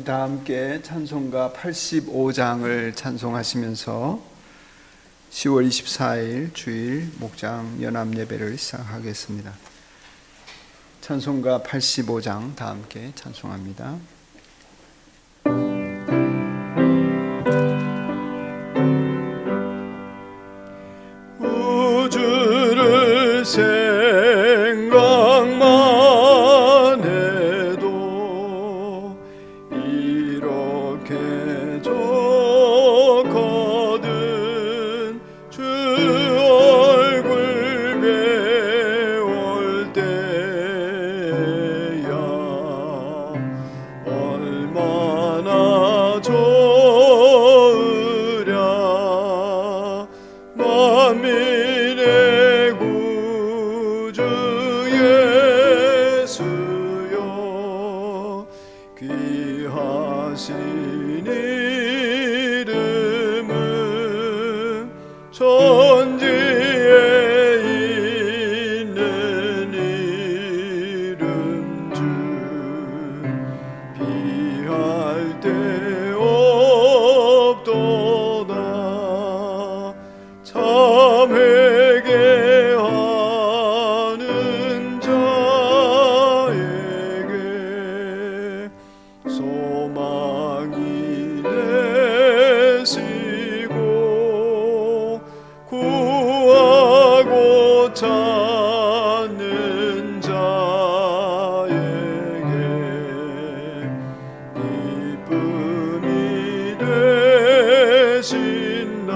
다 함께 찬송가 85장을 찬송하시면서 10월 24일 주일 목장 연합 예배를 시작하겠습니다. 찬송가 85장 다 함께 찬송합니다. 우주를 생각만 해도 이렇게 좋거든. 주 얼굴 배울 때야 얼마나 좋으랴. 만민의 구주 예수여, 귀하신 이름은 천지에 있는 이름 중 비할 데 없도다. 참 회개하는 자에게 소망이 되시고 구하고 찾는 자에게 기쁨이 되신다.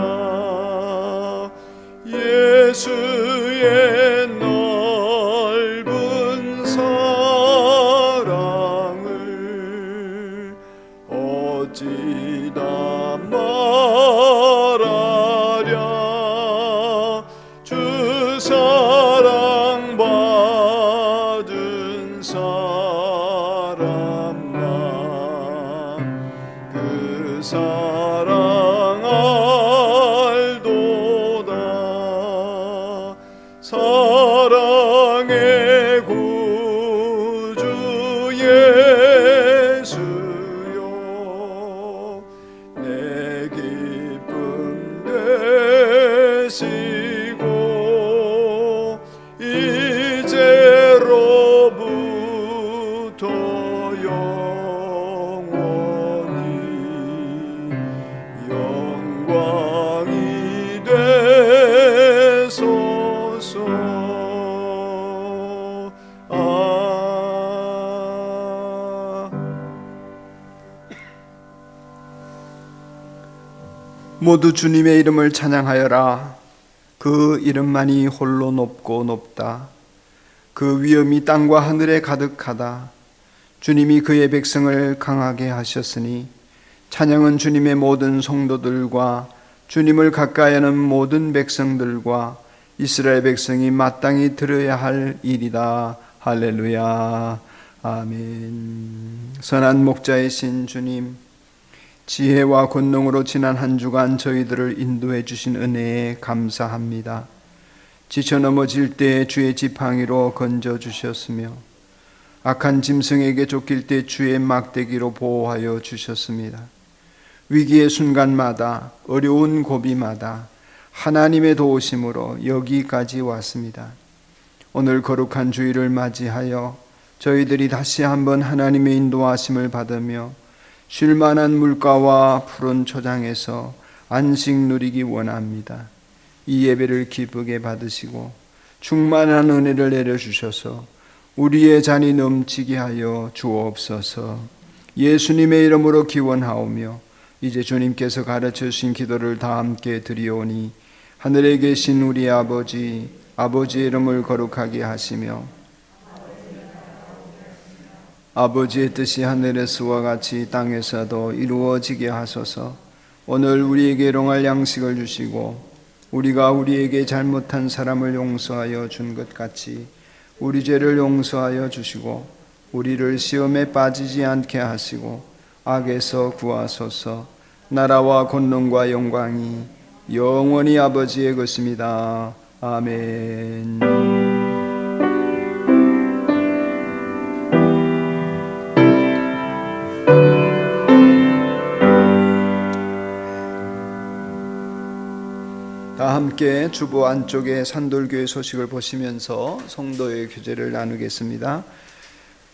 예수의 넓은 사랑을 어찌다 말하랴. 주 사랑 받은 사람만 그 사랑 알도다. 사랑의 구주 예수여, 내 기쁨 되시고 이제로부터 영원히 영광이 되소서. 모두 주님의 이름을 찬양하여라. 그 이름만이 홀로 높고 높다. 그 위엄이 땅과 하늘에 가득하다. 주님이 그의 백성을 강하게 하셨으니 찬양은 주님의 모든 성도들과 주님을 가까이하는 모든 백성들과 이스라엘 백성이 마땅히 들어야 할 일이다. 할렐루야. 아멘. 선한 목자이신 주님, 지혜와 권능으로 지난 한 주간 저희들을 인도해 주신 은혜에 감사합니다. 지쳐 넘어질 때 주의 지팡이로 건져 주셨으며 악한 짐승에게 쫓길 때 주의 막대기로 보호하여 주셨습니다. 위기의 순간마다, 어려운 고비마다 하나님의 도우심으로 여기까지 왔습니다. 오늘 거룩한 주일을 맞이하여 저희들이 다시 한번 하나님의 인도하심을 받으며 쉴만한 물가와 푸른 초장에서 안식 누리기 원합니다. 이 예배를 기쁘게 받으시고 충만한 은혜를 내려주셔서 우리의 잔이 넘치게 하여 주옵소서. 예수님의 이름으로 기원하오며 이제 주님께서 가르쳐 주신 기도를 다 함께 드리오니, 하늘에 계신 우리 아버지의 이름을 거룩하게 하시며 아버지의 뜻이 하늘에서와 같이 땅에서도 이루어지게 하소서. 오늘 우리에게 일용할 양식을 주시고 우리가 우리에게 잘못한 사람을 용서하여 준 것 같이 우리 죄를 용서하여 주시고 우리를 시험에 빠지지 않게 하시고 악에서 구하소서. 나라와 권능과 영광이 영원히 아버지의 것입니다. 아멘. 다 함께 주보 안쪽의 산돌교회 소식을 보시면서 성도의 교제를 나누겠습니다.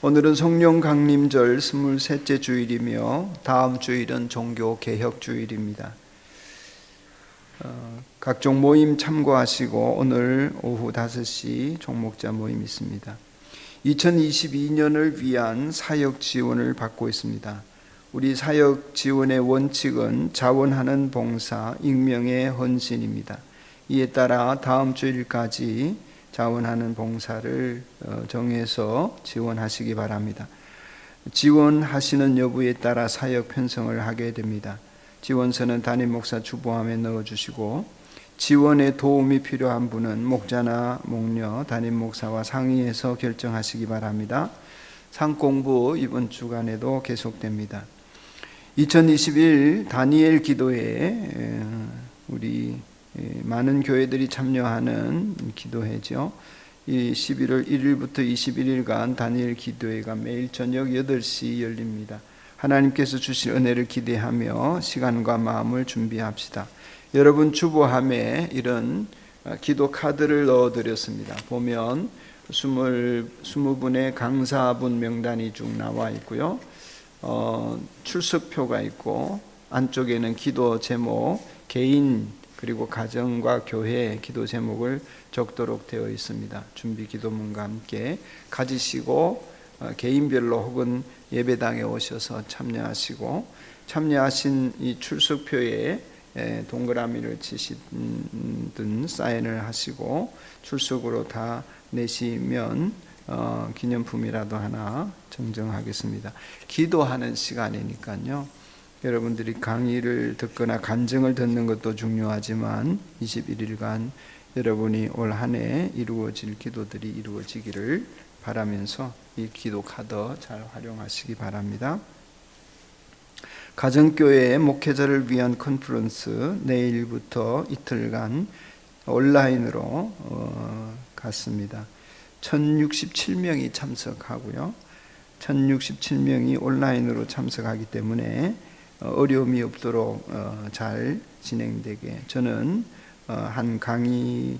오늘은 성령 강림절 23째 주일이며 다음 주일은 종교 개혁 주일입니다. 각종 모임 참고하시고 오늘 오후 5시 종목자 모임 있습니다. 2022년을 위한 사역 지원을 받고 있습니다. 우리 사역 지원의 원칙은 자원하는 봉사, 익명의 헌신입니다. 이에 따라 다음 주일까지 자원하는 봉사를 정해서 지원하시기 바랍니다. 지원하시는 여부에 따라 사역 편성을 하게 됩니다. 지원서는 담임 목사 주보함에 넣어주시고 지원에 도움이 필요한 분은 목자나 목녀, 담임 목사와 상의해서 결정하시기 바랍니다. 상공부 이번 주간에도 계속됩니다. 2021 다니엘 기도회, 우리 많은 교회들이 참여하는 기도회죠. 이 11월 1일부터 21일간 다니엘 기도회가 매일 저녁 8시 열립니다. 하나님께서 주실 은혜를 기대하며 시간과 마음을 준비합시다. 여러분 주보함에 이런 기도 카드를 넣어드렸습니다. 보면 20분의 강사분 명단이 쭉 나와 있고요. 출석표가 있고 안쪽에는 기도 제목, 개인 그리고 가정과 교회 기도 제목을 적도록 되어 있습니다. 준비 기도문과 함께 가지시고 개인별로 혹은 예배당에 오셔서 참여하시고 참여하신 이 출석표에 동그라미를 치시든 사인을 하시고 출석으로 다 내시면 기념품이라도 하나 증정하겠습니다. 기도하는 시간이니까요. 여러분들이 강의를 듣거나 간증을 듣는 것도 중요하지만 21일간 여러분이 올 한 해 이루어질 기도들이 이루어지기를 바라면서 이 기도 카드 잘 활용하시기 바랍니다. 가정교회 목회자를 위한 컨퍼런스 내일부터 이틀간 온라인으로 갔습니다. 1067명이 참석하고요. 1067명이 온라인으로 참석하기 때문에 어려움이 없도록 잘 진행되게 저는 한 강의의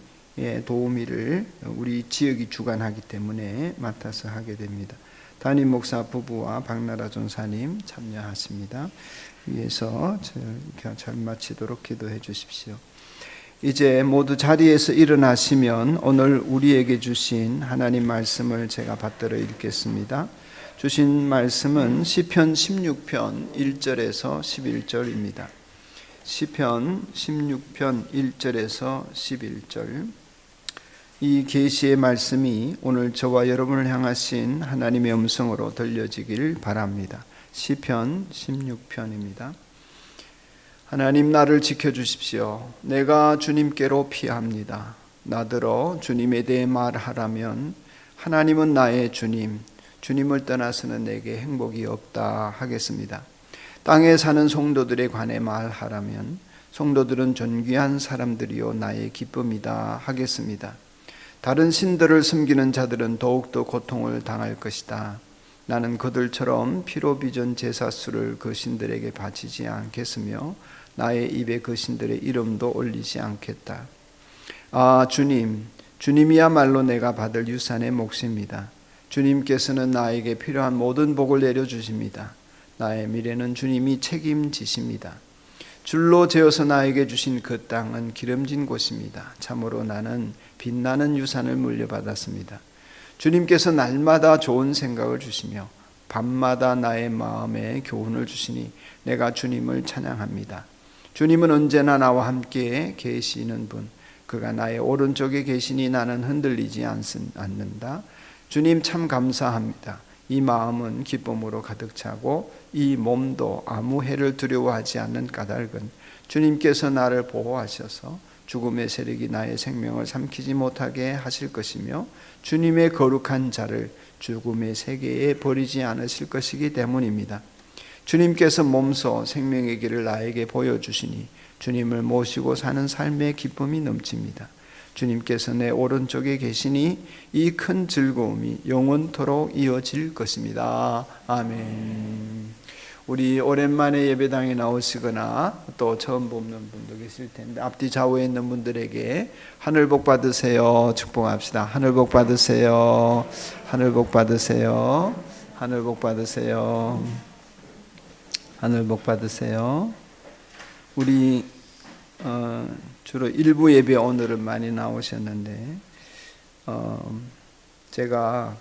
도우미를 우리 지역이 주관하기 때문에 맡아서 하게 됩니다. 담임 목사 부부와 박나라 전사님 참여하십니다. 위에서 잘 마치도록 기도해 주십시오. 이제 모두 자리에서 일어나시면 오늘 우리에게 주신 하나님 말씀을 제가 받들어 읽겠습니다. 주신 말씀은 시편 16편 1절에서 11절입니다. 시편 16편 1절에서 11절. 이 계시의 말씀이 오늘 저와 여러분을 향하신 하나님의 음성으로 들려지길 바랍니다. 시편 16편입니다. 하나님 나를 지켜주십시오. 내가 주님께로 피합니다. 나더러 주님에 대해 말하라면 하나님은 나의 주님, 주님을 떠나서는 내게 행복이 없다 하겠습니다. 땅에 사는 성도들에 관해 말하라면 성도들은 존귀한 사람들이요 나의 기쁨이다 하겠습니다. 다른 신들을 섬기는 자들은 더욱더 고통을 당할 것이다. 나는 그들처럼 피로 빚은 제사수를 그 신들에게 바치지 않겠으며 나의 입에 그 신들의 이름도 올리지 않겠다. 아 주님, 주님이야말로 내가 받을 유산의 몫입니다. 주님께서는 나에게 필요한 모든 복을 내려주십니다. 나의 미래는 주님이 책임지십니다. 줄로 재어서 나에게 주신 그 땅은 기름진 곳입니다. 참으로 나는 빛나는 유산을 물려받았습니다. 주님께서 날마다 좋은 생각을 주시며 밤마다 나의 마음에 교훈을 주시니 내가 주님을 찬양합니다. 주님은 언제나 나와 함께 계시는 분, 그가 나의 오른쪽에 계시니 나는 흔들리지 않는다. 주님 참 감사합니다. 이 마음은 기쁨으로 가득 차고 이 몸도 아무 해를 두려워하지 않는 까닭은 주님께서 나를 보호하셔서 죽음의 세력이 나의 생명을 삼키지 못하게 하실 것이며 주님의 거룩한 자를 죽음의 세계에 버리지 않으실 것이기 때문입니다. 주님께서 몸소 생명의 길을 나에게 보여주시니 주님을 모시고 사는 삶의 기쁨이 넘칩니다. 주님께서 내 오른쪽에 계시니 이 큰 즐거움이 영원토록 이어질 것입니다. 아멘. 우리 오랜만에 예배당에 나오시거나 또 처음 보는 분도 계실 텐데 앞뒤 좌우에 있는 분들에게 하늘 복 받으세요. 축복합시다. 하늘 복 받으세요. 하늘 복 받으세요. 하늘 복 받으세요. 하늘 복 받으세요. 우리 주로 일부 예배 오늘은 많이 나오셨는데 제가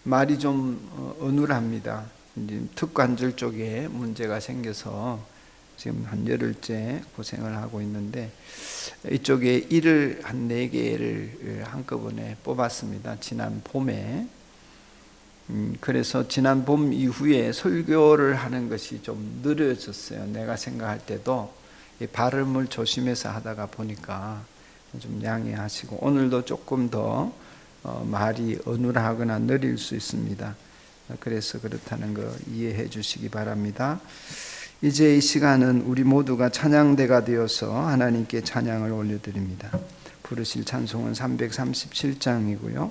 말이 좀 어눌합니다. 이제 특관절 쪽에 문제가 생겨서 지금 한 열흘째 고생을 하고 있는데 이쪽에 일을 한 4개를 한꺼번에 뽑았습니다. 지난 봄에. 그래서 지난 봄 이후에 설교를 하는 것이 좀 느려졌어요. 내가 생각할 때도 발음을 조심해서 하다가 보니까 좀 양해하시고 오늘도 조금 더 말이 어눌하거나 느릴 수 있습니다. 그래서 그렇다는 거 이해해 주시기 바랍니다. 이제 이 시간은 우리 모두가 찬양대가 되어서 하나님께 찬양을 올려드립니다. 부르실 찬송은 337장이고요.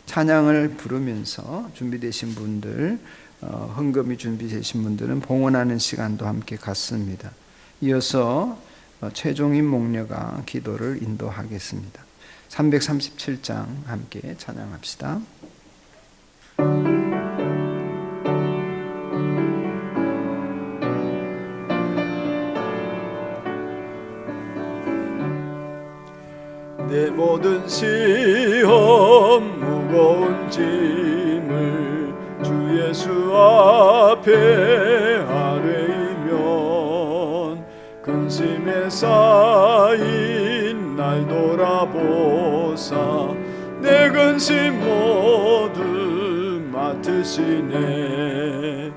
찬양을 부르면서 준비되신 분들, 헌금이 준비되신 분들은 봉헌하는 시간도 함께 갖습니다. 이어서 최종인 목녀가 기도를 인도하겠습니다. 337장 함께 찬양합시다. 내 모든 시험 무거운 짐을 주 예수 앞에 아뢰이면 근심에 쌓인 날 돌아보사 내 근심 모두 맡으시네.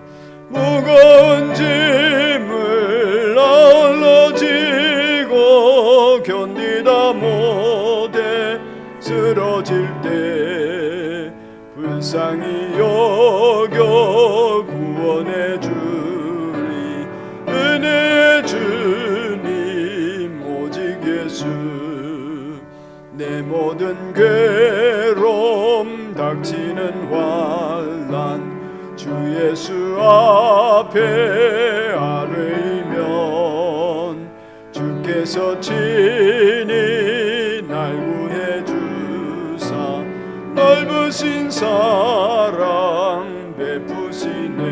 무거운 짐을 아울러 지고 견디다 못해 쓰러질 때 불쌍히 여겨 구원해 주리. 은혜의 주님 오직 예수. 내 모든 괴로움 닥치는 환난 주 예수 앞에 아뢰이면 주께서 친히 날 구해 주사 넓으신 사랑 베푸시네.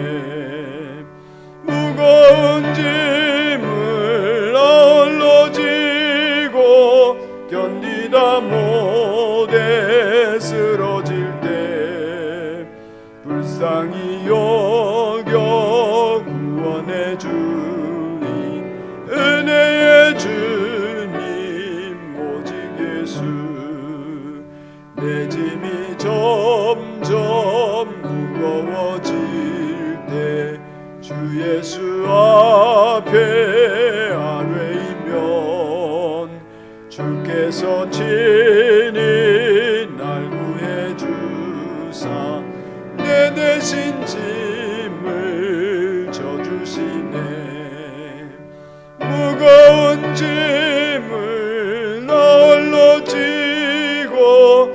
무거운 짐을 아울러 지고 견디다 못해 쓰러질 때 불쌍히 여겨 구원해 주니. 은혜의 주님 오직 예수. 내 짐이 점점 무거워질 때 주 예수 앞에 아뢰이면 주께서 친히 날 구해 주사 내 대신 짐을 져주시네. 무거운 짐을 널러 지고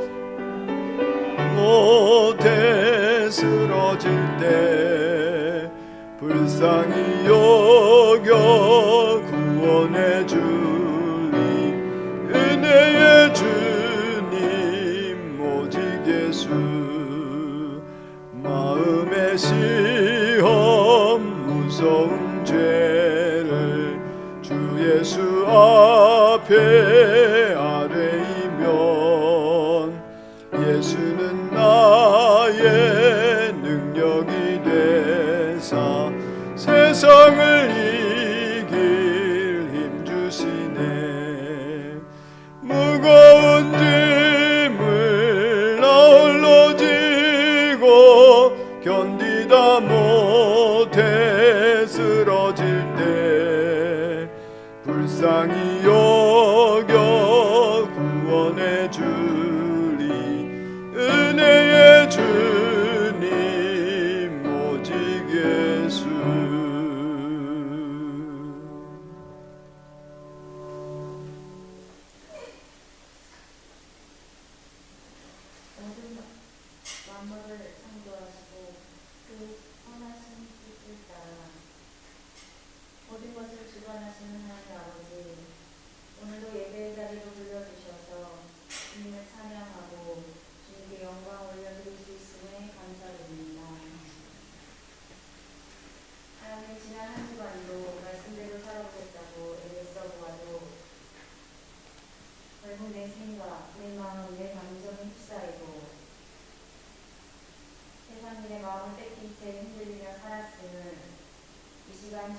못해 쓰러질 때 불쌍히 여겨 구원해 주리. 은혜의 주님 오직 예수. 마음의 시험 무서운 죄를 주 예수 앞에 아뢰이면 예수는 나의 능력이 되사 세상을 이길 힘 주시네. 무거운 짐을 아울러 지고 견디다 못해 쓰러질 때 불쌍히 여겨 구원해 주리. 은혜의 주님 오직 예수. 만물을 창조하시고 그 선하신 뜻을 따라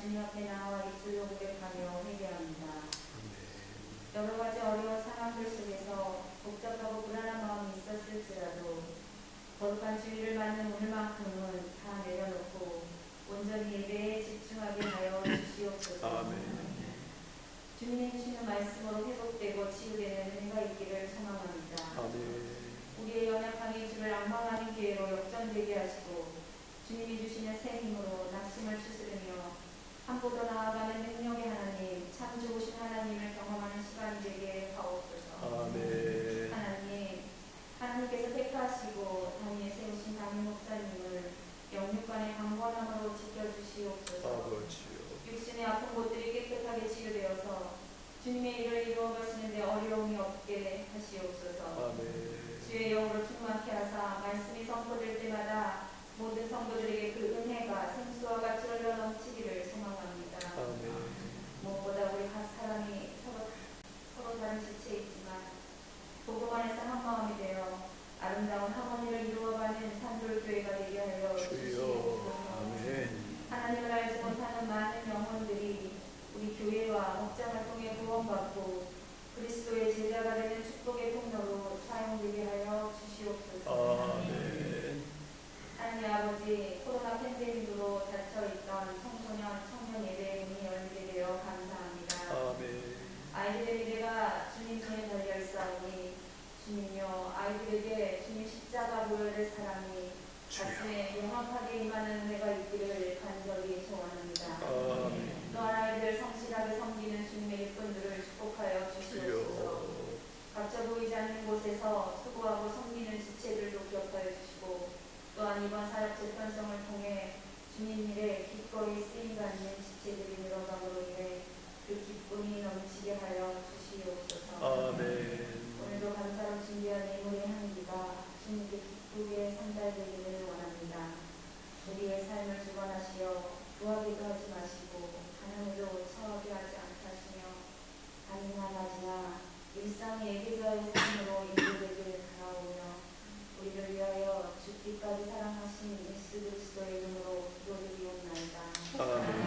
주님 앞에 나와 입술로 고백하며 회개합니다. 여러 가지 어려운 상황들 속에서 복잡하고 불안한 마음이 있었을지라도 거룩한 주의를 받는 오늘만큼은 다 내려놓고 온전히 예배에 집중하게 하여 주시옵소서. 아멘. 주님이 주시는 말씀으로 회복되고 치유되는 은혜가 있기를 소망합니다. 아멘. 우리의 연약함이 주를 앙망하는 기회로 역전되게 하시고 주님이 주시는 새 힘으로 낙심을 추스르며 한 보 더 나아가는 능력의 하나님, 참 좋으신 하나님을 경험하는 시간이 되게 하옵소서. 아멘. 하나님께서 택하시고 단위에 세우신 담임 목사님을 영육간의 강건함으로 지켜주시옵소서. 아버지요. 육신의 아픈 곳들이 깨끗하게 치유되어서 주님의 일을 이루어 가시는데 어려움이 없게 하시옵소서. 아멘. 주의 영으로 충만케 하사 말씀이 선포될 때마다 모든 성도들에게 그 은혜가 생수와 같이 흘러 넘치기를 소망합니다. 아멘. 무엇보다 우리 각 사람이 서로 다른 지체에 있지만 복음 안에서 한 마음이 되어 아름다운 하모니를 이루어가는 산돌교회가 되게 하여 주여. 주시옵소서. 아멘. 하나님을 알지 못하는 많은 영혼들이 우리 교회와 목장을 통해 구원받고 그리스도의 제자가 되는 축복의 통로로 사용되게 하여 주시옵소서. 아멘. 하나님 아버지, 코로나 팬데믹으로 닫혀있던 청소년, 청년 예배 문이 열리게 되어 감사합니다. 아멘. 아이들의 미래가 주님 손에 달려있사오니 주님요, 아이들에게 주님 십자가 보혈의 사랑이 가슴에 영원하게 임하는 은혜가 있기를 간절히 소원합니다. 아멘. 또한 아이들 성실하게 섬기는 주님의 일꾼들을 축복하여 주시옵소서. 각자 보이지 않는 곳에서 수고하고 섬기는 지체들도 기억하여 주시고 또한 이번 사역 재편성을 통해 주님 일에 기꺼이 쓰임받는 지체들이 늘어감으로 인해 그 기쁨이 넘치게 하여 주시옵소서. 아멘. 오늘도 감사로 준비한 예물의 향기가 주님께 기쁘게 상달되기를 원합니다. 우리의 삶을 주관하시어 구하기도 하지 마시고 가난에도 처하게 하지 않게 하시며 가능한 낮이나 일상의 예배자의 삶으로 인도되기를 바라오며 우리를 위하여 죽기까지 사랑하신 예수 그리스도의 이름으로 기도드리옵나이다. 아멘.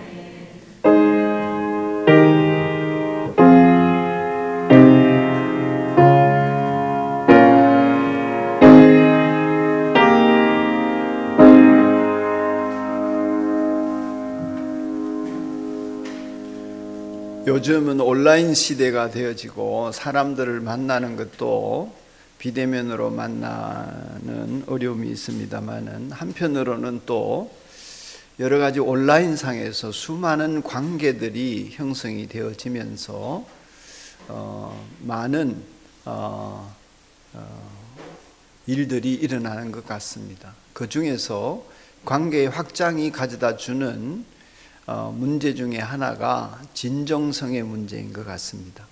요즘은 온라인 시대가 되어지고 사람들을 만나는 것도 비대면으로 만나는 어려움이 있습니다만은 한편으로는 또 여러 가지 온라인상에서 수많은 관계들이 형성이 되어지면서 많은 일들이 일어나는 것 같습니다. 그 중에서 관계의 확장이 가져다 주는 문제 중에 하나가 진정성의 문제인 것 같습니다.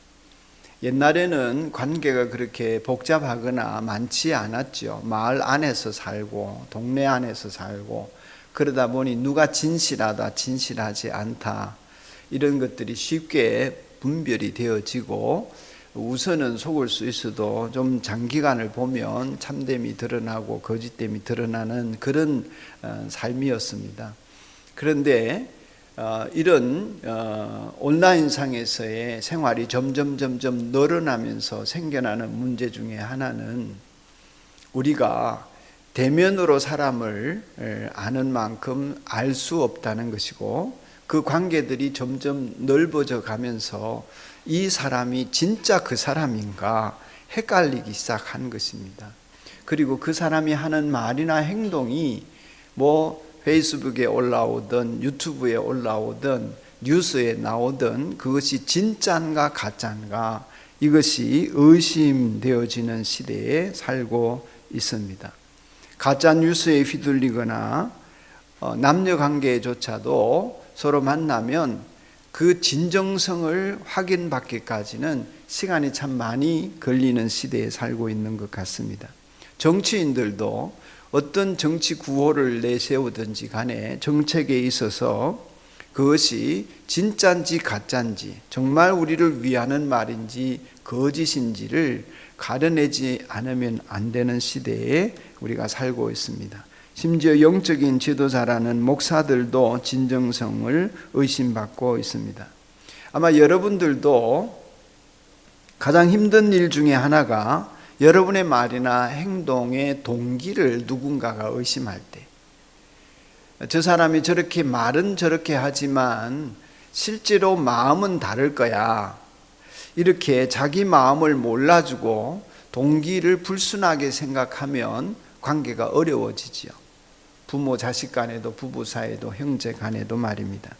옛날에는 관계가 그렇게 복잡하거나 많지 않았죠. 마을 안에서 살고 동네 안에서 살고 그러다 보니 누가 진실하다 진실하지 않다 이런 것들이 쉽게 분별이 되어지고 우선은 속을 수 있어도 좀 장기간을 보면 참됨이 드러나고 거짓됨이 드러나는 그런 삶이었습니다. 그런데 이런 온라인상에서의 생활이 점점 늘어나면서 생겨나는 문제 중에 하나는 우리가 대면으로 사람을 아는 만큼 알 수 없다는 것이고 그 관계들이 점점 넓어져 가면서 이 사람이 진짜 그 사람인가 헷갈리기 시작한 것입니다. 그리고 그 사람이 하는 말이나 행동이 페이스북에 올라오든 유튜브에 올라오든 뉴스에 나오든 그것이 진짜인가 가짜인가 이것이 의심되어지는 시대에 살고 있습니다. 가짜 뉴스에 휘둘리거나 남녀관계조차도 서로 만나면 그 진정성을 확인받기까지는 시간이 참 많이 걸리는 시대에 살고 있는 것 같습니다. 정치인들도 어떤 정치 구호를 내세우든지 간에 정책에 있어서 그것이 진짜인지 가짜인지 정말 우리를 위하는 말인지 거짓인지를 가려내지 않으면 안 되는 시대에 우리가 살고 있습니다. 심지어 영적인 지도자라는 목사들도 진정성을 의심받고 있습니다. 아마 여러분들도 가장 힘든 일 중에 하나가 여러분의 말이나 행동의 동기를 누군가가 의심할 때, 저 사람이 저렇게 말은 저렇게 하지만 실제로 마음은 다를 거야, 이렇게 자기 마음을 몰라주고 동기를 불순하게 생각하면 관계가 어려워지지요. 부모 자식 간에도, 부부 사이에도, 형제 간에도 말입니다.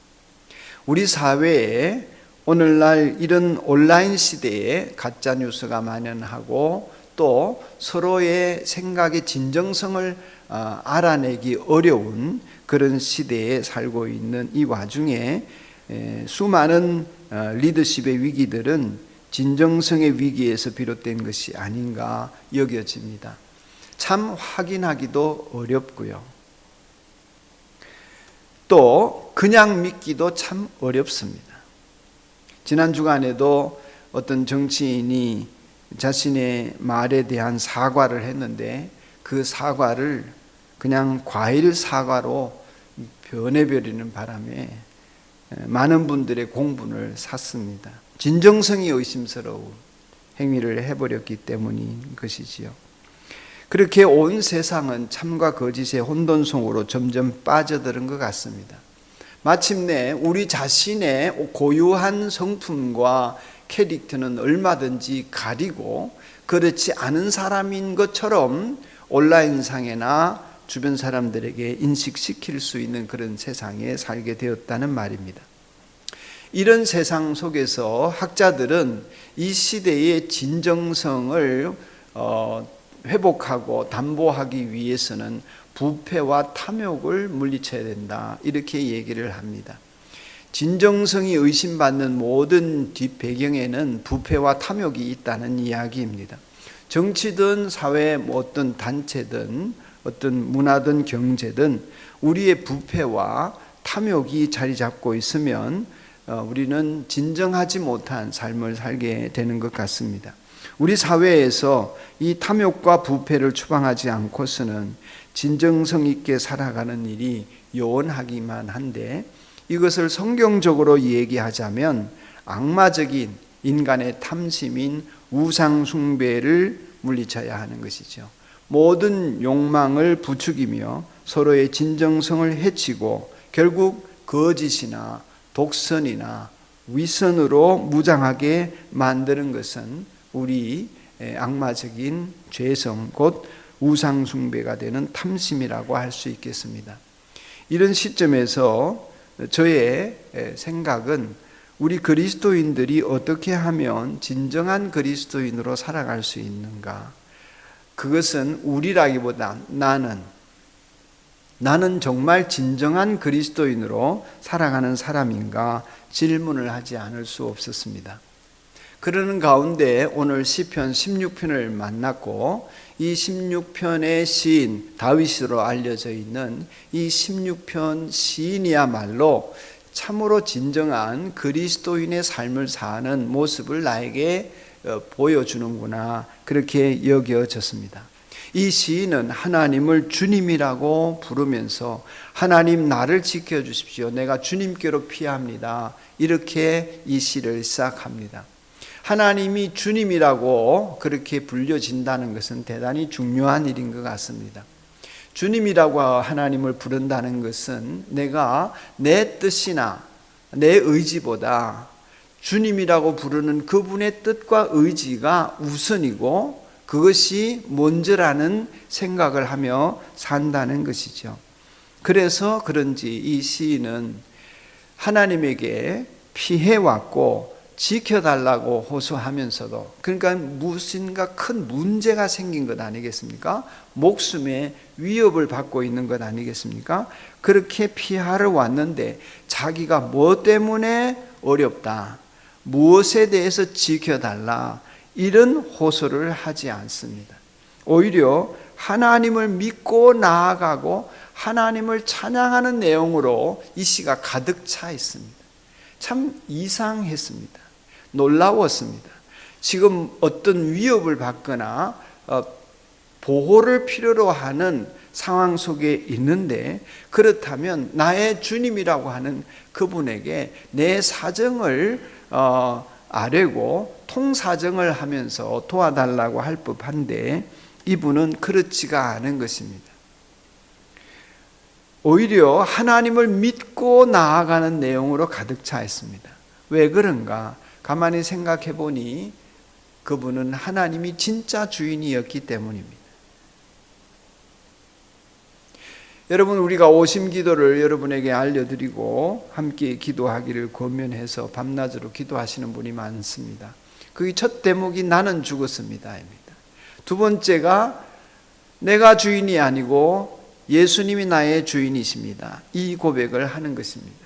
우리 사회에 오늘날 이런 온라인 시대에 가짜 뉴스가 만연하고 또 서로의 생각의 진정성을 알아내기 어려운 그런 시대에 살고 있는 이 와중에 수많은 리더십의 위기들은 진정성의 위기에서 비롯된 것이 아닌가 여겨집니다. 참 확인하기도 어렵고요. 또 그냥 믿기도 참 어렵습니다. 지난 주간에도 어떤 정치인이 자신의 말에 대한 사과를 했는데 그 사과를 그냥 과일 사과로 변해버리는 바람에 많은 분들의 공분을 샀습니다. 진정성이 의심스러운 행위를 해버렸기 때문인 것이지요. 그렇게 온 세상은 참과 거짓의 혼돈성으로 점점 빠져드는 것 같습니다. 마침내 우리 자신의 고유한 성품과 캐릭터는 얼마든지 가리고 그렇지 않은 사람인 것처럼 온라인상에나 주변 사람들에게 인식시킬 수 있는 그런 세상에 살게 되었다는 말입니다. 이런 세상 속에서 학자들은 이 시대의 진정성을 회복하고 담보하기 위해서는 부패와 탐욕을 물리쳐야 된다, 이렇게 얘기를 합니다. 진정성이 의심받는 모든 뒷배경에는 부패와 탐욕이 있다는 이야기입니다. 정치든 사회 어떤 단체든 어떤 문화든 경제든 우리의 부패와 탐욕이 자리 잡고 있으면 우리는 진정하지 못한 삶을 살게 되는 것 같습니다. 우리 사회에서 이 탐욕과 부패를 추방하지 않고서는 진정성 있게 살아가는 일이 요원하기만 한데, 이것을 성경적으로 얘기하자면 악마적인 인간의 탐심인 우상 숭배를 물리쳐야 하는 것이죠. 모든 욕망을 부추기며 서로의 진정성을 해치고 결국 거짓이나 독선이나 위선으로 무장하게 만드는 것은 우리 악마적인 죄성, 곧 우상 숭배가 되는 탐심이라고 할 수 있겠습니다. 이런 시점에서 저의 생각은 우리 그리스도인들이 어떻게 하면 진정한 그리스도인으로 살아갈 수 있는가? 그것은 우리라기보다 나는 정말 진정한 그리스도인으로 살아가는 사람인가 질문을 하지 않을 수 없었습니다. 그러는 가운데 오늘 시편 16편을 만났고, 이 16편의 시인 다윗으로 알려져 있는 이 16편 시인이야말로 참으로 진정한 그리스도인의 삶을 사는 모습을 나에게 보여주는구나, 그렇게 여겨졌습니다. 이 시인은 하나님을 주님이라고 부르면서 하나님 나를 지켜주십시오, 내가 주님께로 피합니다, 이렇게 이 시를 시작합니다. 하나님이 주님이라고 그렇게 불려진다는 것은 대단히 중요한 일인 것 같습니다. 주님이라고 하나님을 부른다는 것은 내가 내 뜻이나 내 의지보다 주님이라고 부르는 그분의 뜻과 의지가 우선이고 그것이 먼저라는 생각을 하며 산다는 것이죠. 그래서 그런지 이 시인은 하나님에게 피해왔고 지켜달라고 호소하면서도, 그러니까 무엇인가 큰 문제가 생긴 것 아니겠습니까? 목숨에 위협을 받고 있는 것 아니겠습니까? 그렇게 피하러 왔는데 자기가 뭐 때문에 어렵다, 무엇에 대해서 지켜달라, 이런 호소를 하지 않습니다. 오히려 하나님을 믿고 나아가고 하나님을 찬양하는 내용으로 이 시가 가득 차 있습니다. 참 이상했습니다. 놀라웠습니다. 지금 어떤 위협을 받거나 보호를 필요로 하는 상황 속에 있는데, 그렇다면 나의 주님이라고 하는 그분에게 내 사정을 아뢰고 통사정을 하면서 도와달라고 할 법한데, 이분은 그렇지가 않은 것입니다. 오히려 하나님을 믿고 나아가는 내용으로 가득 차 있습니다. 왜 그런가? 가만히 생각해 보니 그분은 하나님이 진짜 주인이었기 때문입니다. 여러분, 우리가 오심 기도를 여러분에게 알려드리고 함께 기도하기를 권면해서 밤낮으로 기도하시는 분이 많습니다. 그 첫 대목이 나는 죽었습니다입니다. 두 번째가 내가 주인이 아니고 예수님이 나의 주인이십니다. 이 고백을 하는 것입니다.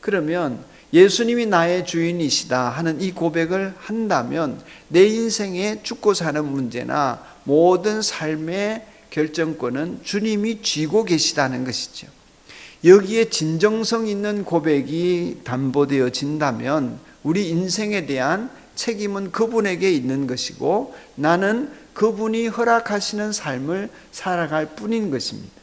그러면 예수님이 나의 주인이시다 하는 이 고백을 한다면 내 인생에 죽고 사는 문제나 모든 삶의 결정권은 주님이 쥐고 계시다는 것이죠. 여기에 진정성 있는 고백이 담보되어진다면 우리 인생에 대한 책임은 그분에게 있는 것이고, 나는 그분이 허락하시는 삶을 살아갈 뿐인 것입니다.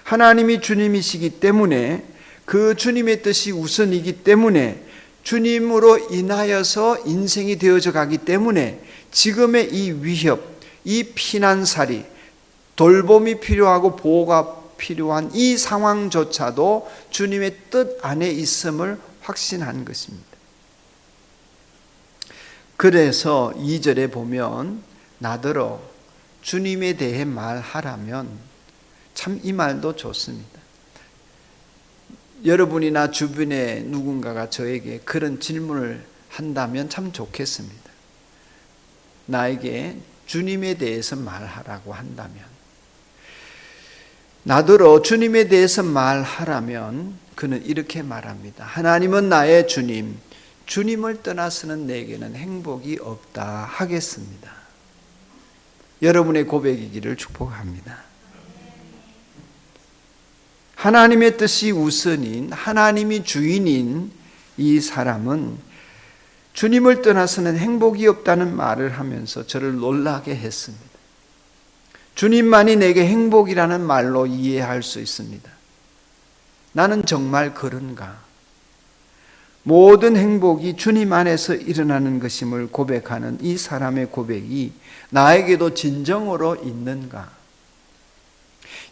하나님이 주님이시기 때문에, 그 주님의 뜻이 우선이기 때문에, 주님으로 인하여서 인생이 되어져 가기 때문에 지금의 이 위협, 이 피난살이, 돌봄이 필요하고 보호가 필요한 이 상황조차도 주님의 뜻 안에 있음을 확신한 것입니다. 그래서 2절에 보면 나더러 주님에 대해 말하라면, 참 이 말도 좋습니다. 여러분이나 주변에 누군가가 저에게 그런 질문을 한다면 참 좋겠습니다. 나에게 주님에 대해서 말하라고 한다면, 나더러 주님에 대해서 말하라면 그는 이렇게 말합니다. 하나님은 나의 주님, 주님을 떠나서는 내게는 행복이 없다 하겠습니다. 여러분의 고백이기를 축복합니다. 하나님의 뜻이 우선인, 하나님이 주인인 이 사람은 주님을 떠나서는 행복이 없다는 말을 하면서 저를 놀라게 했습니다. 주님만이 내게 행복이라는 말로 이해할 수 있습니다. 나는 정말 그런가? 모든 행복이 주님 안에서 일어나는 것임을 고백하는 이 사람의 고백이 나에게도 진정으로 있는가?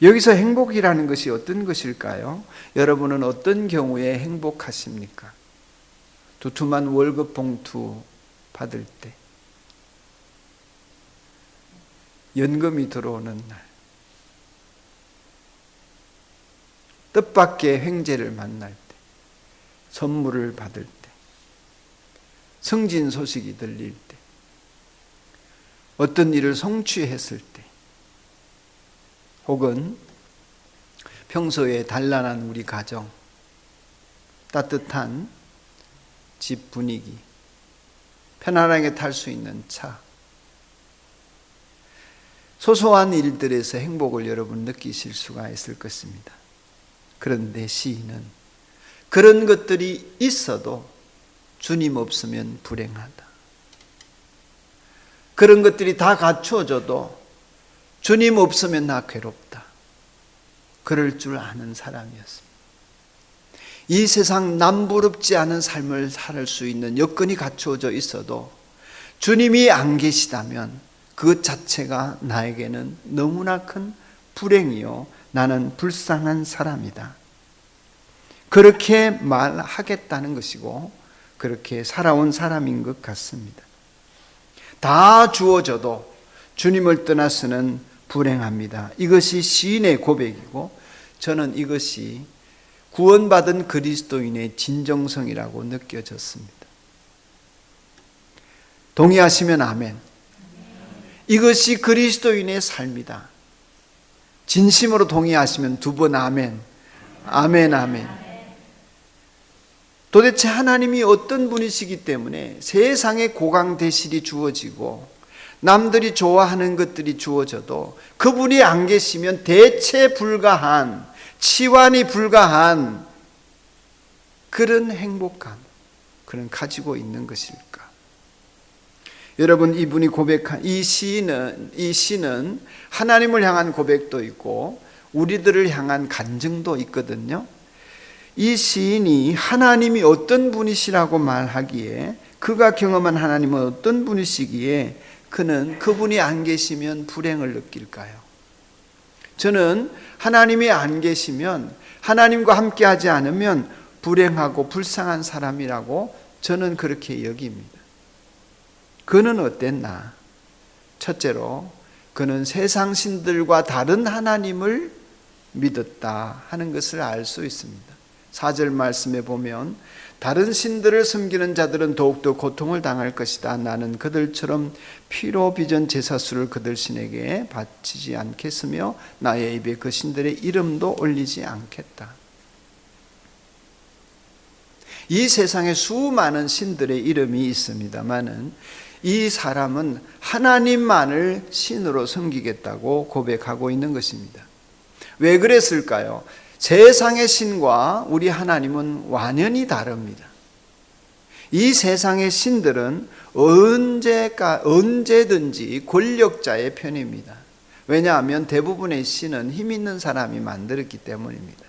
여기서 행복이라는 것이 어떤 것일까요? 여러분은 어떤 경우에 행복하십니까? 두툼한 월급 봉투 받을 때, 연금이 들어오는 날, 뜻밖의 횡재를 만날 때, 선물을 받을 때, 승진 소식이 들릴 때, 어떤 일을 성취했을 때, 혹은 평소에 단란한 우리 가정, 따뜻한 집 분위기, 편안하게 탈 수 있는 차, 소소한 일들에서 행복을 여러분 느끼실 수가 있을 것입니다. 그런데 시인은 그런 것들이 있어도 주님 없으면 불행하다. 그런 것들이 다 갖추어져도 주님 없으면 나 괴롭다. 그럴 줄 아는 사람이었습니다. 이 세상 남부럽지 않은 삶을 살 수 있는 여건이 갖추어져 있어도 주님이 안 계시다면 그 자체가 나에게는 너무나 큰 불행이요, 나는 불쌍한 사람이다. 그렇게 말하겠다는 것이고 그렇게 살아온 사람인 것 같습니다. 다 주어져도 주님을 떠나서는 불행합니다. 이것이 시인의 고백이고, 저는 이것이 구원받은 그리스도인의 진정성이라고 느껴졌습니다. 동의하시면 아멘. 이것이 그리스도인의 삶이다. 진심으로 동의하시면 두 번 아멘. 아멘, 아멘. 도대체 하나님이 어떤 분이시기 때문에 세상에 고강대실이 주어지고 남들이 좋아하는 것들이 주어져도 그분이 안 계시면 대체 불가한, 치환이 불가한 그런 행복감, 그런 가지고 있는 것일까? 여러분, 이분이 고백한 이 시는 하나님을 향한 고백도 있고 우리들을 향한 간증도 있거든요. 이 시인이 하나님이 어떤 분이시라고 말하기에, 그가 경험한 하나님은 어떤 분이시기에 그는 그분이 안 계시면 불행을 느낄까요? 저는 하나님이 안 계시면, 하나님과 함께 하지 않으면 불행하고 불쌍한 사람이라고 저는 그렇게 여깁니다. 그는 어땠나? 첫째로, 그는 세상 신들과 다른 하나님을 믿었다 하는 것을 알 수 있습니다. 4절 말씀에 보면, 다른 신들을 섬기는 자들은 더욱더 고통을 당할 것이다. 나는 그들처럼 피로 빚은 제사수를 그들 신에게 바치지 않겠으며 나의 입에 그 신들의 이름도 올리지 않겠다. 이 세상에 수많은 신들의 이름이 있습니다마는 이 사람은 하나님만을 신으로 섬기겠다고 고백하고 있는 것입니다. 왜 그랬을까요? 세상의 신과 우리 하나님은 완전히 다릅니다. 이 세상의 신들은 언제든지 권력자의 편입니다. 왜냐하면 대부분의 신은 힘 있는 사람이 만들었기 때문입니다.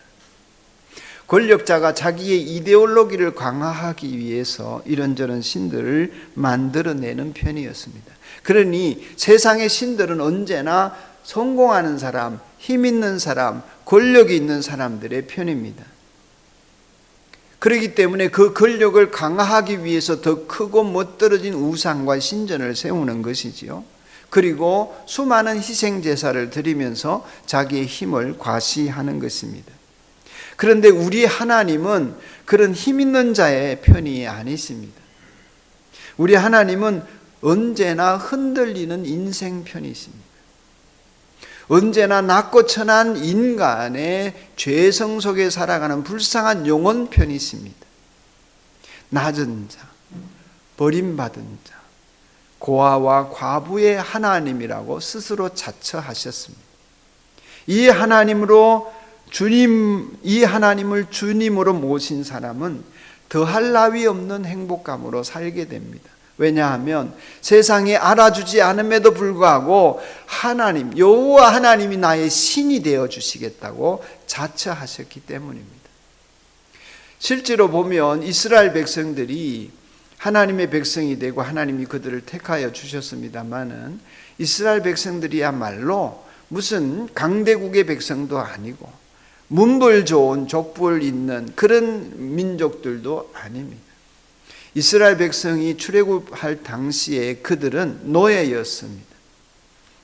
권력자가 자기의 이데올로기를 강화하기 위해서 이런저런 신들을 만들어내는 편이었습니다. 그러니 세상의 신들은 언제나 성공하는 사람, 힘 있는 사람, 권력이 있는 사람들의 편입니다. 그렇기 때문에 그 권력을 강화하기 위해서 더 크고 멋들어진 우상과 신전을 세우는 것이지요. 그리고 수많은 희생제사를 드리면서 자기의 힘을 과시하는 것입니다. 그런데 우리 하나님은 그런 힘 있는 자의 편이 아니십니다. 우리 하나님은 언제나 흔들리는 인생 편이십니다. 언제나 낮고 천한 인간의 죄성 속에 살아가는 불쌍한 영혼 편이십니다. 낮은 자, 버림받은 자, 고아와 과부의 하나님이라고 스스로 자처하셨습니다. 이 하나님을 주님으로 모신 사람은 더할 나위 없는 행복감으로 살게 됩니다. 왜냐하면 세상에 알아주지 않음에도 불구하고 하나님, 여호와 하나님이 나의 신이 되어 주시겠다고 자처하셨기 때문입니다. 실제로 보면 이스라엘 백성들이 하나님의 백성이 되고 하나님이 그들을 택하여 주셨습니다마는 이스라엘 백성들이야말로 무슨 강대국의 백성도 아니고 문벌 좋은 족벌 있는 그런 민족들도 아닙니다. 이스라엘 백성이 출애굽할 당시에 그들은 노예였습니다.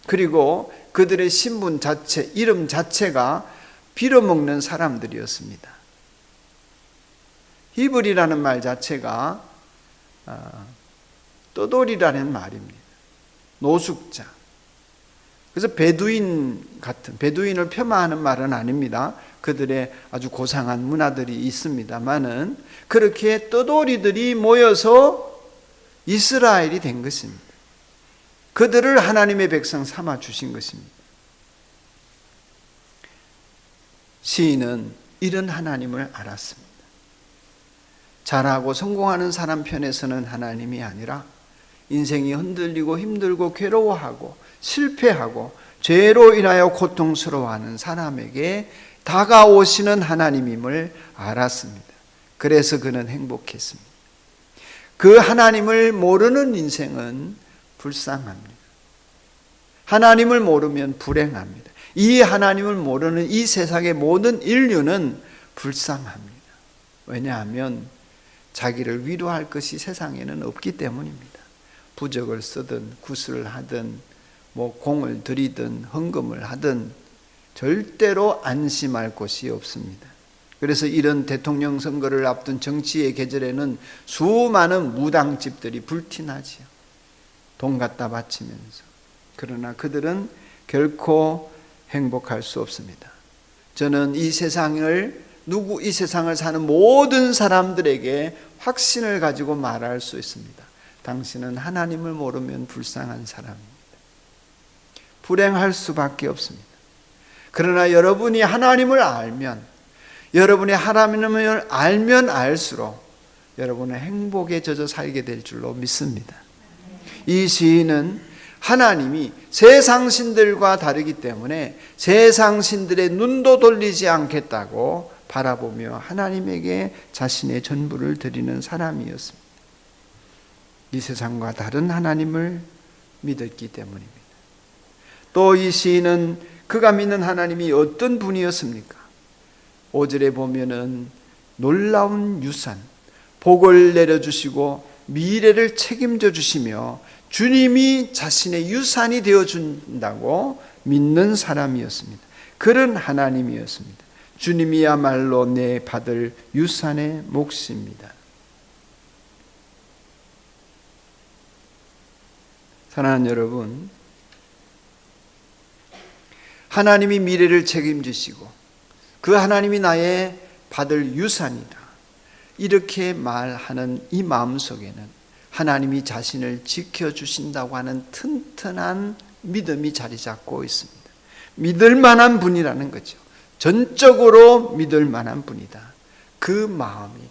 그리고 그들의 신분 자체, 이름 자체가 빌어먹는 사람들이었습니다. 히브리라는 말 자체가 떠돌이라는 말입니다. 노숙자. 그래서 베두인을 폄하하는 말은 아닙니다. 그들의 아주 고상한 문화들이 있습니다만은 그렇게 떠돌이들이 모여서 이스라엘이 된 것입니다. 그들을 하나님의 백성 삼아 주신 것입니다. 시인은 이런 하나님을 알았습니다. 잘하고 성공하는 사람 편에서는 하나님이 아니라 인생이 흔들리고 힘들고 괴로워하고 실패하고 죄로 인하여 고통스러워하는 사람에게 다가오시는 하나님임을 알았습니다. 그래서 그는 행복했습니다. 그 하나님을 모르는 인생은 불쌍합니다. 하나님을 모르면 불행합니다. 이 하나님을 모르는 이 세상의 모든 인류는 불쌍합니다. 왜냐하면 자기를 위로할 것이 세상에는 없기 때문입니다. 부적을 쓰든 구슬을 하든 공을 들이든 헌금을 하든 절대로 안심할 곳이 없습니다. 그래서 이런 대통령 선거를 앞둔 정치의 계절에는 수많은 무당집들이 불티나지요. 돈 갖다 바치면서. 그러나 그들은 결코 행복할 수 없습니다. 저는 이 세상을 사는 모든 사람들에게 확신을 가지고 말할 수 있습니다. 당신은 하나님을 모르면 불쌍한 사람입니다. 불행할 수밖에 없습니다. 그러나 여러분이 하나님을 알면, 여러분이 하나님을 알면 알수록 여러분은 행복에 젖어 살게 될 줄로 믿습니다. 이 시인은 하나님이 세상 신들과 다르기 때문에 세상 신들의 눈도 돌리지 않겠다고 바라보며 하나님에게 자신의 전부를 드리는 사람이었습니다. 이 세상과 다른 하나님을 믿었기 때문입니다. 또 이 시인은 그가 믿는 하나님이 어떤 분이었습니까? 5절에 보면은 놀라운 유산, 복을 내려주시고 미래를 책임져 주시며 주님이 자신의 유산이 되어준다고 믿는 사람이었습니다. 그런 하나님이었습니다. 주님이야말로 내 받을 유산의 몫입니다. 사랑하는 여러분, 하나님이 미래를 책임지시고 그 하나님이 나의 받을 유산이다, 이렇게 말하는 이 마음속에는 하나님이 자신을 지켜주신다고 하는 튼튼한 믿음이 자리 잡고 있습니다. 믿을 만한 분이라는 거죠. 전적으로 믿을 만한 분이다. 그 마음이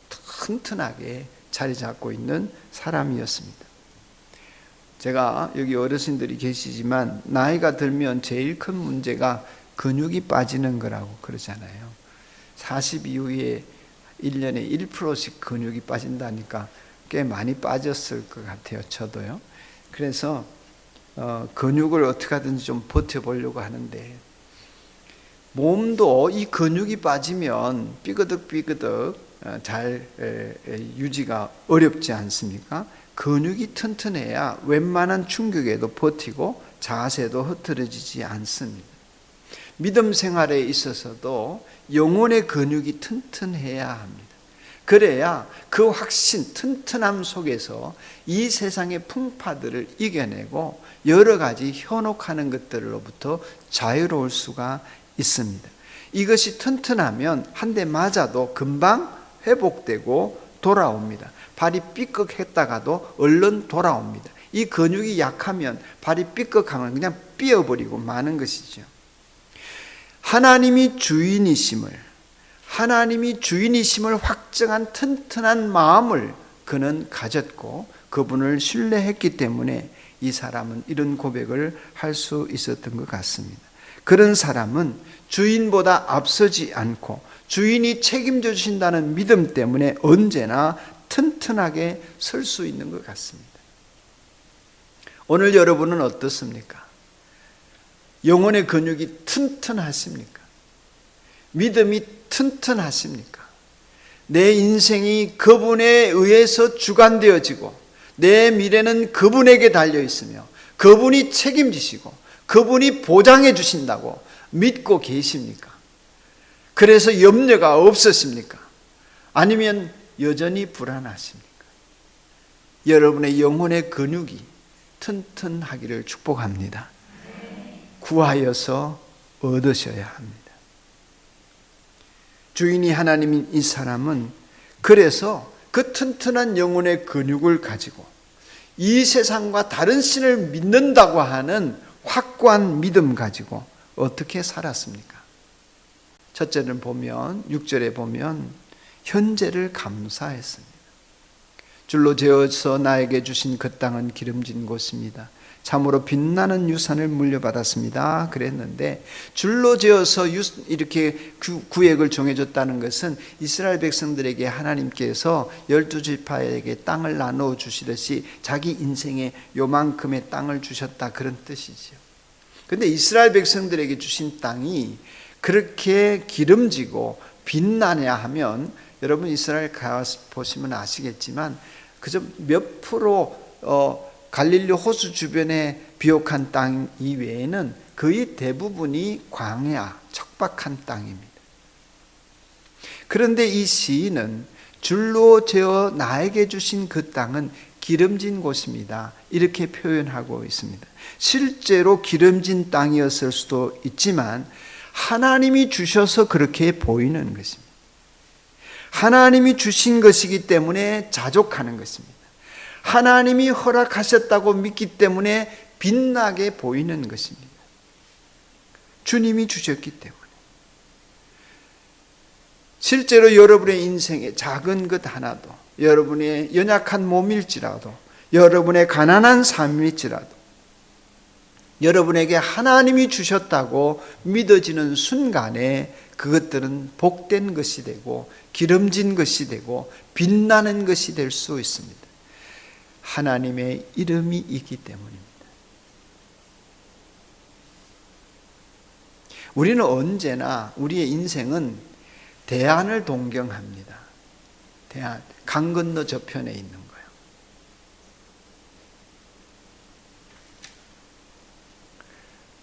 튼튼하게 자리 잡고 있는 사람이었습니다. 제가 여기 어르신들이 계시지만 나이가 들면 제일 큰 문제가 근육이 빠지는 거라고 그러잖아요. 40 이후에 1년에 1%씩 근육이 빠진다니까 꽤 많이 빠졌을 것 같아요. 저도요. 그래서 근육을 어떻게 하든지 좀 버텨보려고 하는데, 몸도 이 근육이 빠지면 삐그덕삐그덕 잘 유지가 어렵지 않습니까? 근육이 튼튼해야 웬만한 충격에도 버티고 자세도 흐트러지지 않습니다. 믿음 생활에 있어서도 영혼의 근육이 튼튼해야 합니다. 그래야 그 확신, 튼튼함 속에서 이 세상의 풍파들을 이겨내고 여러 가지 현혹하는 것들로부터 자유로울 수가 있습니다. 이것이 튼튼하면 한 대 맞아도 금방 회복되고 돌아옵니다. 발이 삐걱했다가도 얼른 돌아옵니다. 이 근육이 약하면 발이 삐걱하면 그냥 삐어버리고 마는 것이죠. 하나님이 주인이심을 확증한 튼튼한 마음을 그는 가졌고 그분을 신뢰했기 때문에 이 사람은 이런 고백을 할 수 있었던 것 같습니다. 그런 사람은 주인보다 앞서지 않고 주인이 책임져 주신다는 믿음 때문에 언제나 튼튼하게 설 수 있는 것 같습니다. 오늘 여러분은 어떻습니까? 영혼의 근육이 튼튼하십니까? 믿음이 튼튼하십니까? 내 인생이 그분에 의해서 주관되어지고 내 미래는 그분에게 달려 있으며 그분이 책임지시고 그분이 보장해 주신다고 믿고 계십니까? 그래서 염려가 없으십니까? 아니면 여전히 불안하십니까? 여러분의 영혼의 근육이 튼튼하기를 축복합니다. 구하여서 얻으셔야 합니다. 주인이 하나님인 이 사람은 그래서 그 튼튼한 영혼의 근육을 가지고 이 세상과 다른 신을 믿는다고 하는 확고한 믿음 가지고 어떻게 살았습니까? 첫째는 보면 6절에 보면 현재를 감사했습니다. 줄로 재어서 나에게 주신 그 땅은 기름진 곳입니다. 참으로 빛나는 유산을 물려받았습니다. 그랬는데 줄로 재어서 이렇게 구획을 정해줬다는 것은 이스라엘 백성들에게 하나님께서 12지파에게 땅을 나누어 주시듯이 자기 인생에 요만큼의 땅을 주셨다, 그런 뜻이죠. 그런데 이스라엘 백성들에게 주신 땅이 그렇게 기름지고 빛나냐 하면, 여러분 이스라엘 가보시면 아시겠지만 그저 몇 프로 갈릴리 호수 주변의 비옥한 땅 이외에는 거의 대부분이 광야, 척박한 땅입니다. 그런데 이 시인은 줄로 재어 나에게 주신 그 땅은 기름진 곳입니다, 이렇게 표현하고 있습니다. 실제로 기름진 땅이었을 수도 있지만 하나님이 주셔서 그렇게 보이는 것입니다. 하나님이 주신 것이기 때문에 자족하는 것입니다. 하나님이 허락하셨다고 믿기 때문에 빛나게 보이는 것입니다. 주님이 주셨기 때문에. 실제로 여러분의 인생에 작은 것 하나도, 여러분의 연약한 몸일지라도, 여러분의 가난한 삶일지라도 여러분에게 하나님이 주셨다고 믿어지는 순간에 그것들은 복된 것이 되고 기름진 것이 되고 빛나는 것이 될 수 있습니다. 하나님의 이름이 있기 때문입니다. 우리는 언제나 우리의 인생은 대안을 동경합니다. 대안, 강 건너 저편에 있는 거예요.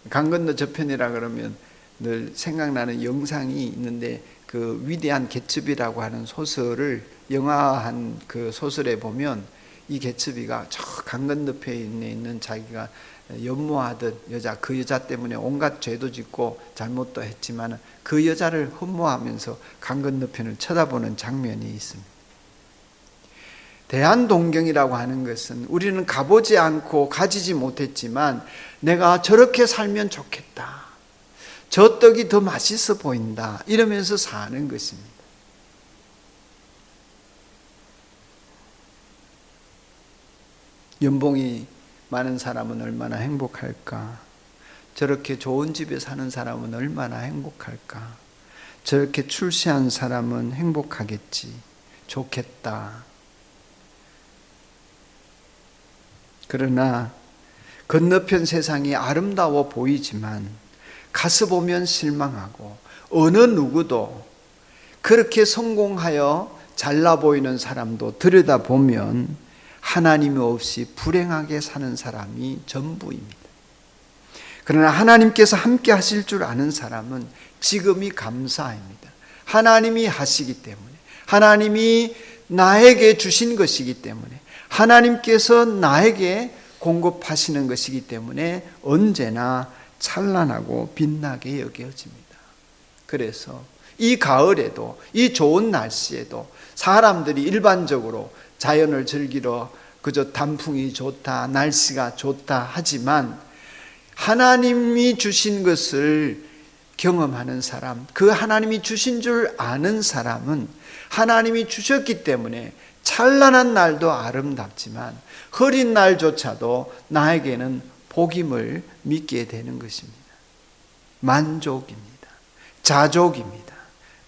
강 건너 저편이라 그러면 늘 생각나는 영상이 있는데, 그 위대한 개츠비라고 하는 소설을 영화한 그 소설에 보면 이 개츠비가 저 강 건너편에 있는 자기가 연모하던 여자, 그 여자 때문에 온갖 죄도 짓고 잘못도 했지만 그 여자를 흠모하면서 강 건너편을 쳐다보는 장면이 있습니다. 대안동경이라고 하는 것은 우리는 가보지 않고 가지지 못했지만 내가 저렇게 살면 좋겠다, 저 떡이 더 맛있어 보인다, 이러면서 사는 것입니다. 연봉이 많은 사람은 얼마나 행복할까? 저렇게 좋은 집에 사는 사람은 얼마나 행복할까? 저렇게 출세한 사람은 행복하겠지, 좋겠다. 그러나 건너편 세상이 아름다워 보이지만 가서 보면 실망하고, 어느 누구도 그렇게 성공하여 잘나 보이는 사람도 들여다보면 하나님이 없이 불행하게 사는 사람이 전부입니다. 그러나 하나님께서 함께 하실 줄 아는 사람은 지금이 감사입니다. 하나님이 하시기 때문에, 하나님이 나에게 주신 것이기 때문에, 하나님께서 나에게 공급하시는 것이기 때문에 언제나 찬란하고 빛나게 여겨집니다. 그래서 이 가을에도, 이 좋은 날씨에도 사람들이 일반적으로 자연을 즐기러 그저 단풍이 좋다, 날씨가 좋다 하지만 하나님이 주신 것을 경험하는 사람, 그 하나님이 주신 줄 아는 사람은 하나님이 주셨기 때문에 찬란한 날도 아름답지만 흐린 날조차도 나에게는 복임을 믿게 되는 것입니다. 만족입니다. 자족입니다.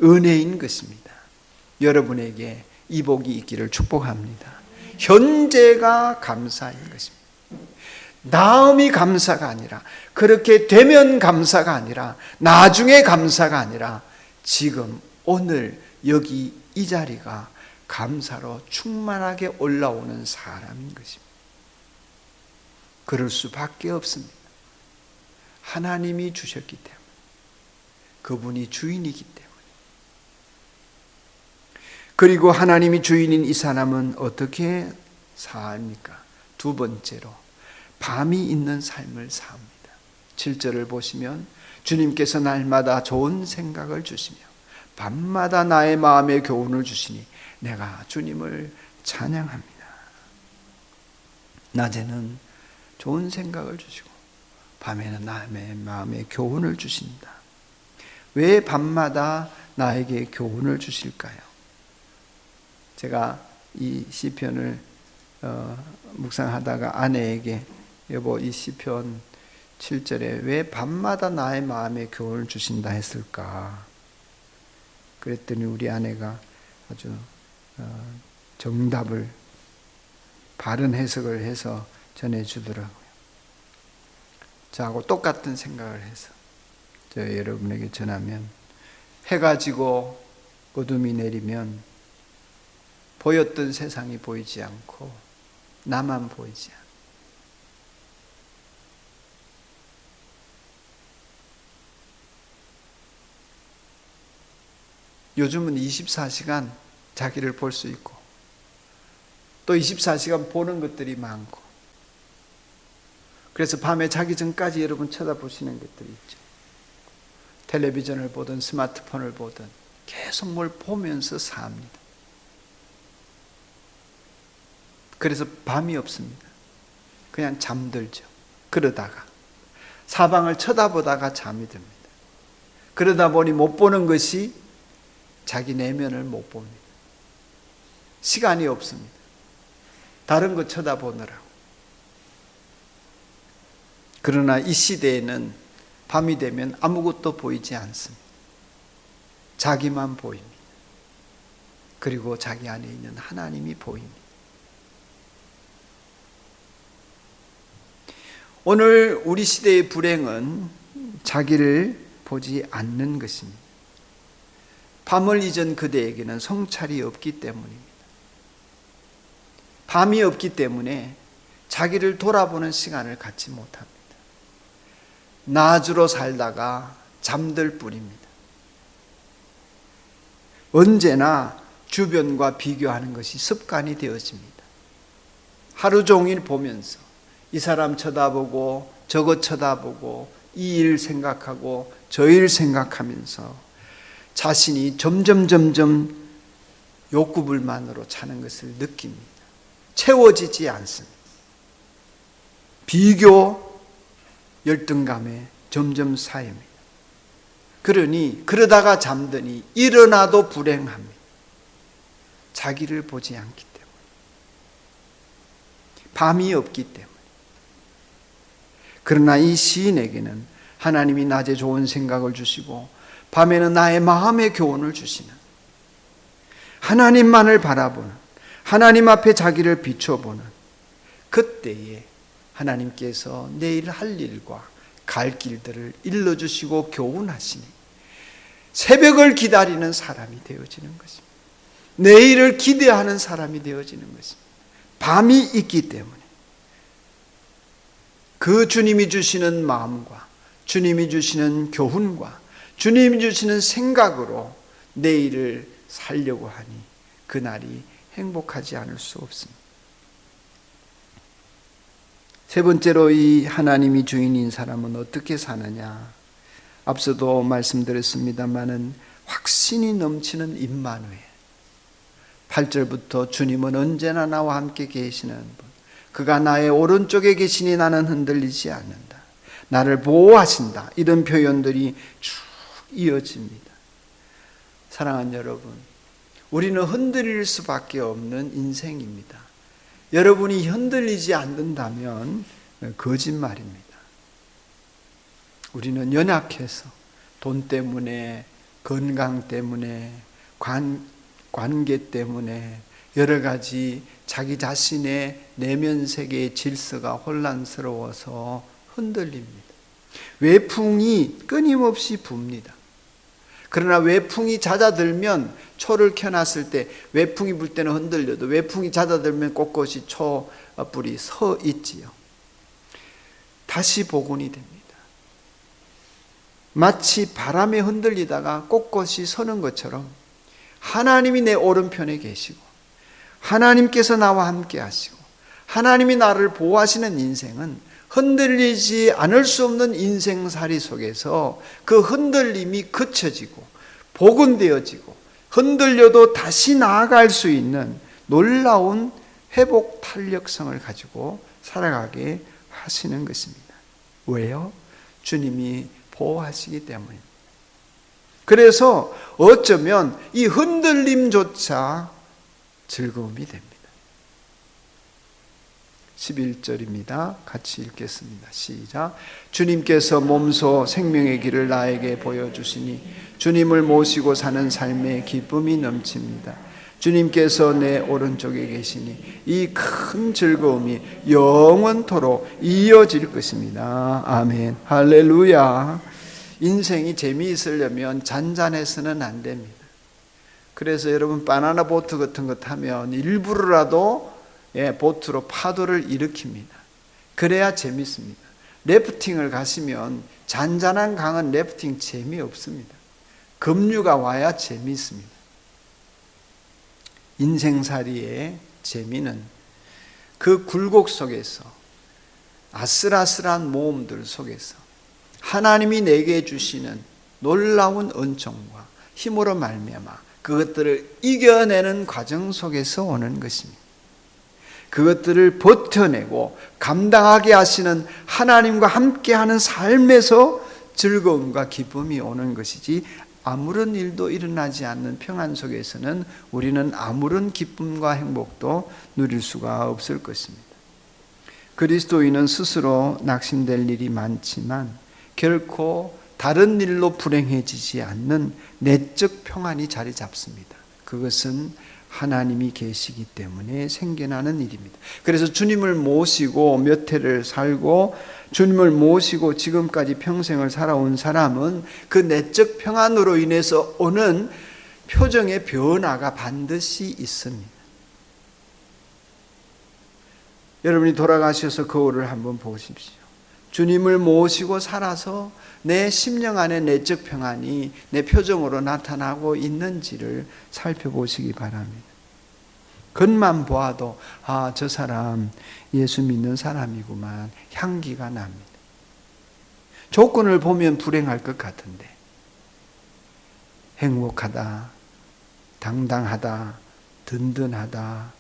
은혜인 것입니다. 여러분에게 이 복이 있기를 축복합니다. 현재가 감사인 것입니다. 다음이 감사가 아니라, 그렇게 되면 감사가 아니라, 나중에 감사가 아니라 지금 오늘 여기 이 자리가 감사로 충만하게 올라오는 사람인 것입니다. 그럴 수밖에 없습니다. 하나님이 주셨기 때문에, 그분이 주인이기 때문에. 그리고 하나님이 주인인 이 사람은 어떻게 삽니까? 두 번째로 밤이 있는 삶을 삽니다. 7절을 보시면 주님께서 날마다 좋은 생각을 주시며 밤마다 나의 마음에 교훈을 주시니 내가 주님을 찬양합니다. 낮에는 좋은 생각을 주시고 밤에는 나의 마음에 교훈을 주신다. 왜 밤마다 나에게 교훈을 주실까요? 제가 이 시편을 묵상하다가 아내에게, 여보, 이 시편 7절에 왜 밤마다 나의 마음에 교훈을 주신다 했을까? 그랬더니 우리 아내가 아주 정답을, 바른 해석을 해서 전해주더라고요. 저하고 똑같은 생각을 해서 저 여러분에게 전하면, 해가 지고 어둠이 내리면 보였던 세상이 보이지 않고 나만 보이지 않고, 요즘은 24시간 자기를 볼 수 있고 또 24시간 보는 것들이 많고, 그래서 밤에 자기 전까지 여러분 쳐다보시는 것들이 있죠. 텔레비전을 보든 스마트폰을 보든 계속 뭘 보면서 삽니다. 그래서 밤이 없습니다. 그냥 잠들죠. 그러다가 사방을 쳐다보다가 잠이 듭니다. 그러다 보니 못 보는 것이 자기 내면을 못 봅니다. 시간이 없습니다. 다른 거 쳐다보느라고. 그러나 이 시대에는 밤이 되면 아무것도 보이지 않습니다. 자기만 보입니다. 그리고 자기 안에 있는 하나님이 보입니다. 오늘 우리 시대의 불행은 자기를 보지 않는 것입니다. 밤을 잊은 그대에게는 성찰이 없기 때문입니다. 밤이 없기 때문에 자기를 돌아보는 시간을 갖지 못합니다. 낮으로 살다가 잠들 뿐입니다. 언제나 주변과 비교하는 것이 습관이 되어집니다. 하루 종일 보면서 이 사람 쳐다보고 저거 쳐다보고 이 일 생각하고 저 일 생각하면서 자신이 점점 욕구불만으로 차는 것을 느낍니다. 채워지지 않습니다. 비교 열등감에 점점 쌓입니다. 그러니 그러다가 잠드니 일어나도 불행합니다. 자기를 보지 않기 때문에, 밤이 없기 때문에. 그러나 이 시인에게는 하나님이 낮에 좋은 생각을 주시고 밤에는 나의 마음의 교훈을 주시는, 하나님만을 바라보는, 하나님 앞에 자기를 비춰보는 그때에 하나님께서 내일 할 일과 갈 길들을 일러주시고 교훈하시니 새벽을 기다리는 사람이 되어지는 것입니다. 내일을 기대하는 사람이 되어지는 것입니다. 밤이 있기 때문에 그 주님이 주시는 마음과 주님이 주시는 교훈과 주님이 주시는 생각으로 내일을 살려고 하니 그날이 행복하지 않을 수 없습니다. 세 번째로 이 하나님이 주인인 사람은 어떻게 사느냐? 앞서도 말씀드렸습니다마는 확신이 넘치는 임마누엘. 8절부터 주님은 언제나 나와 함께 계시는 분, 그가 나의 오른쪽에 계시니 나는 흔들리지 않는다, 나를 보호하신다, 이런 표현들이 쭉 이어집니다. 사랑하는 여러분, 우리는 흔들릴 수밖에 없는 인생입니다. 여러분이 흔들리지 않는다면 거짓말입니다. 우리는 연약해서 돈 때문에, 건강 때문에, 관계 때문에 여러 가지 자기 자신의 내면 세계의 질서가 혼란스러워서 흔들립니다. 외풍이 끊임없이 붑니다. 그러나 외풍이 잦아들면, 초를 켜놨을 때 외풍이 불 때는 흔들려도 외풍이 잦아들면 꼿꼿이 촛불이 서 있지요. 다시 복원이 됩니다. 마치 바람에 흔들리다가 꼿꼿이 서는 것처럼 하나님이 내 오른편에 계시고 하나님께서 나와 함께 하시고 하나님이 나를 보호하시는 인생은 흔들리지 않을 수 없는 인생살이 속에서 그 흔들림이 그쳐지고 복원되어지고 흔들려도 다시 나아갈 수 있는 놀라운 회복 탄력성을 가지고 살아가게 하시는 것입니다. 왜요? 주님이 보호하시기 때문입니다. 그래서 어쩌면 이 흔들림조차 즐거움이 됩니다. 11절입니다. 같이 읽겠습니다. 시작. 주님께서 몸소 생명의 길을 나에게 보여주시니 주님을 모시고 사는 삶에 기쁨이 넘칩니다. 주님께서 내 오른쪽에 계시니 이 큰 즐거움이 영원토록 이어질 것입니다. 아멘. 할렐루야. 인생이 재미있으려면 잔잔해서는 안 됩니다. 그래서 여러분 바나나 보트 같은 것 타면 일부러라도 보트로 파도를 일으킵니다. 그래야 재밌습니다. 래프팅을 가시면 잔잔한 강은 래프팅 재미없습니다. 급류가 와야 재미있습니다. 인생살이의 재미는 그 굴곡 속에서, 아슬아슬한 모험들 속에서 하나님이 내게 주시는 놀라운 은총과 힘으로 말미암아 그것들을 이겨내는 과정 속에서 오는 것입니다. 그것들을 버텨내고 감당하게 하시는 하나님과 함께하는 삶에서 즐거움과 기쁨이 오는 것이지 아무런 일도 일어나지 않는 평안 속에서는 우리는 아무런 기쁨과 행복도 누릴 수가 없을 것입니다. 그리스도인은 스스로 낙심될 일이 많지만 결코 다른 일로 불행해지지 않는 내적 평안이 자리 잡습니다. 그것은 하나님이 계시기 때문에 생겨나는 일입니다. 그래서 주님을 모시고 몇 해를 살고 주님을 모시고 지금까지 평생을 살아온 사람은 그 내적 평안으로 인해서 오는 표정의 변화가 반드시 있습니다. 여러분이 돌아가셔서 거울을 한번 보십시오. 주님을 모시고 살아서 내 심령 안에 내적 평안이 내 표정으로 나타나고 있는지를 살펴보시기 바랍니다. 겉만 보아도 저 사람 예수 믿는 사람이구만 향기가 납니다. 조건을 보면 불행할 것 같은데 행복하다, 당당하다, 든든하다,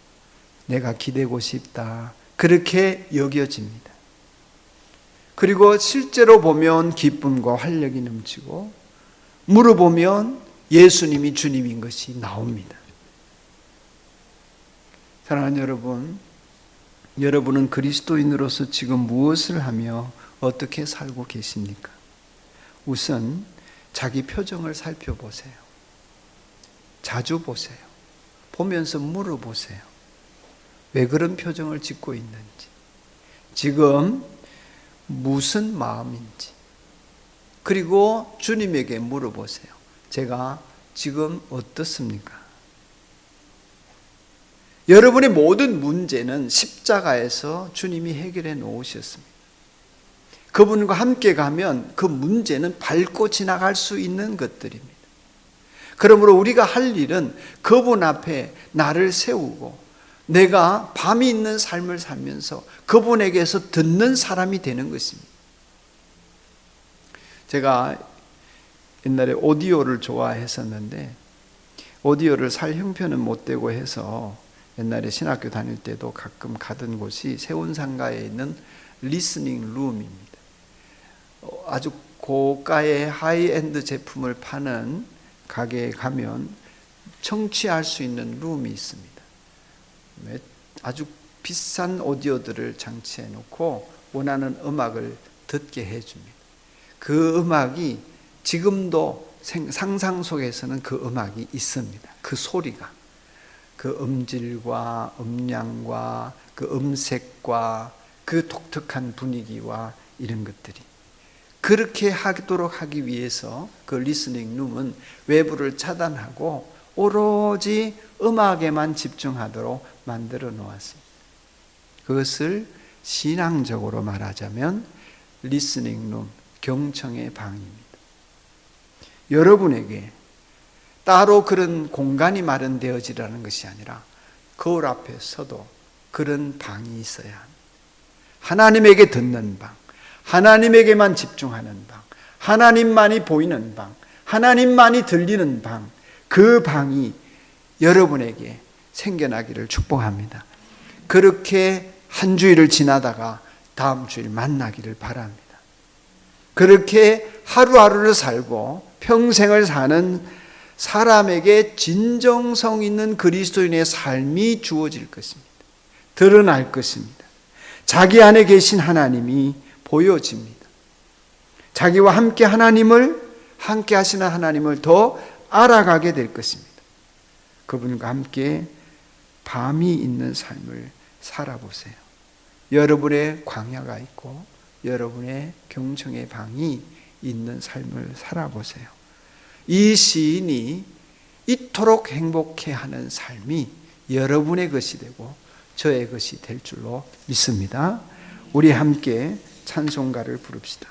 내가 기대고 싶다 그렇게 여겨집니다. 그리고 실제로 보면 기쁨과 활력이 넘치고 물어보면 예수님이 주님인 것이 나옵니다. 사랑하는 여러분, 여러분은 그리스도인으로서 지금 무엇을 하며 어떻게 살고 계십니까? 우선 자기 표정을 살펴보세요. 자주 보세요. 보면서 물어보세요. 왜 그런 표정을 짓고 있는지, 지금 무슨 마음인지, 그리고 주님에게 물어보세요. 제가 지금 어떻습니까? 여러분의 모든 문제는 십자가에서 주님이 해결해 놓으셨습니다. 그분과 함께 가면 그 문제는 밟고 지나갈 수 있는 것들입니다. 그러므로 우리가 할 일은 그분 앞에 나를 세우고 내가 밤이 있는 삶을 살면서 그분에게서 듣는 사람이 되는 것입니다. 제가 옛날에 오디오를 좋아했었는데 오디오를 살 형편은 못 되고 해서 옛날에 신학교 다닐 때도 가끔 가던 곳이 세운상가에 있는 리스닝 룸입니다. 아주 고가의 하이엔드 제품을 파는 가게에 가면 청취할 수 있는 룸이 있습니다. 아주 비싼 오디오들을 장치해 놓고 원하는 음악을 듣게 해줍니다. 그 음악이 지금도 상상 속에서는 그 음악이 있습니다. 그 소리가, 그 음질과 음량과 그 음색과 그 독특한 분위기와 이런 것들이 그렇게 하도록 하기 위해서 그 리스닝 룸은 외부를 차단하고 오로지 음악에만 집중하도록 만들어 놓았습니다. 그것을 신앙적으로 말하자면 리스닝 룸, 경청의 방입니다. 여러분에게 따로 그런 공간이 마련되어지라는 것이 아니라 거울 앞에 서도 그런 방이 있어야 합니다. 하나님에게 듣는 방, 하나님에게만 집중하는 방, 하나님만이 보이는 방, 하나님만이 들리는 방, 그 방이 여러분에게 생겨나기를 축복합니다. 그렇게 한 주일을 지나다가 다음 주일 만나기를 바랍니다. 그렇게 하루하루를 살고 평생을 사는 사람에게 진정성 있는 그리스도인의 삶이 주어질 것입니다. 드러날 것입니다. 자기 안에 계신 하나님이 보여집니다. 자기와 함께 함께 하시는 하나님을 더 알아가게 될 것입니다. 그분과 함께 밤이 있는 삶을 살아보세요. 여러분의 광야가 있고 여러분의 경청의 방이 있는 삶을 살아보세요. 이 시인이 이토록 행복해하는 삶이 여러분의 것이 되고 저의 것이 될 줄로 믿습니다. 우리 함께 찬송가를 부릅시다.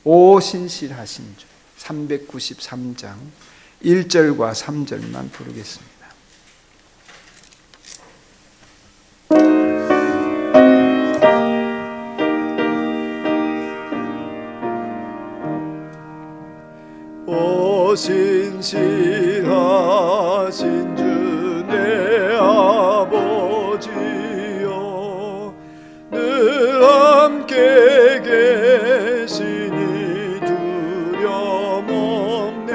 오 신실하신 주 393장 1절과 3절만 부르겠습니다. 오 신실하신 주 내 아버지여 늘 함께 계시니 두려움 없네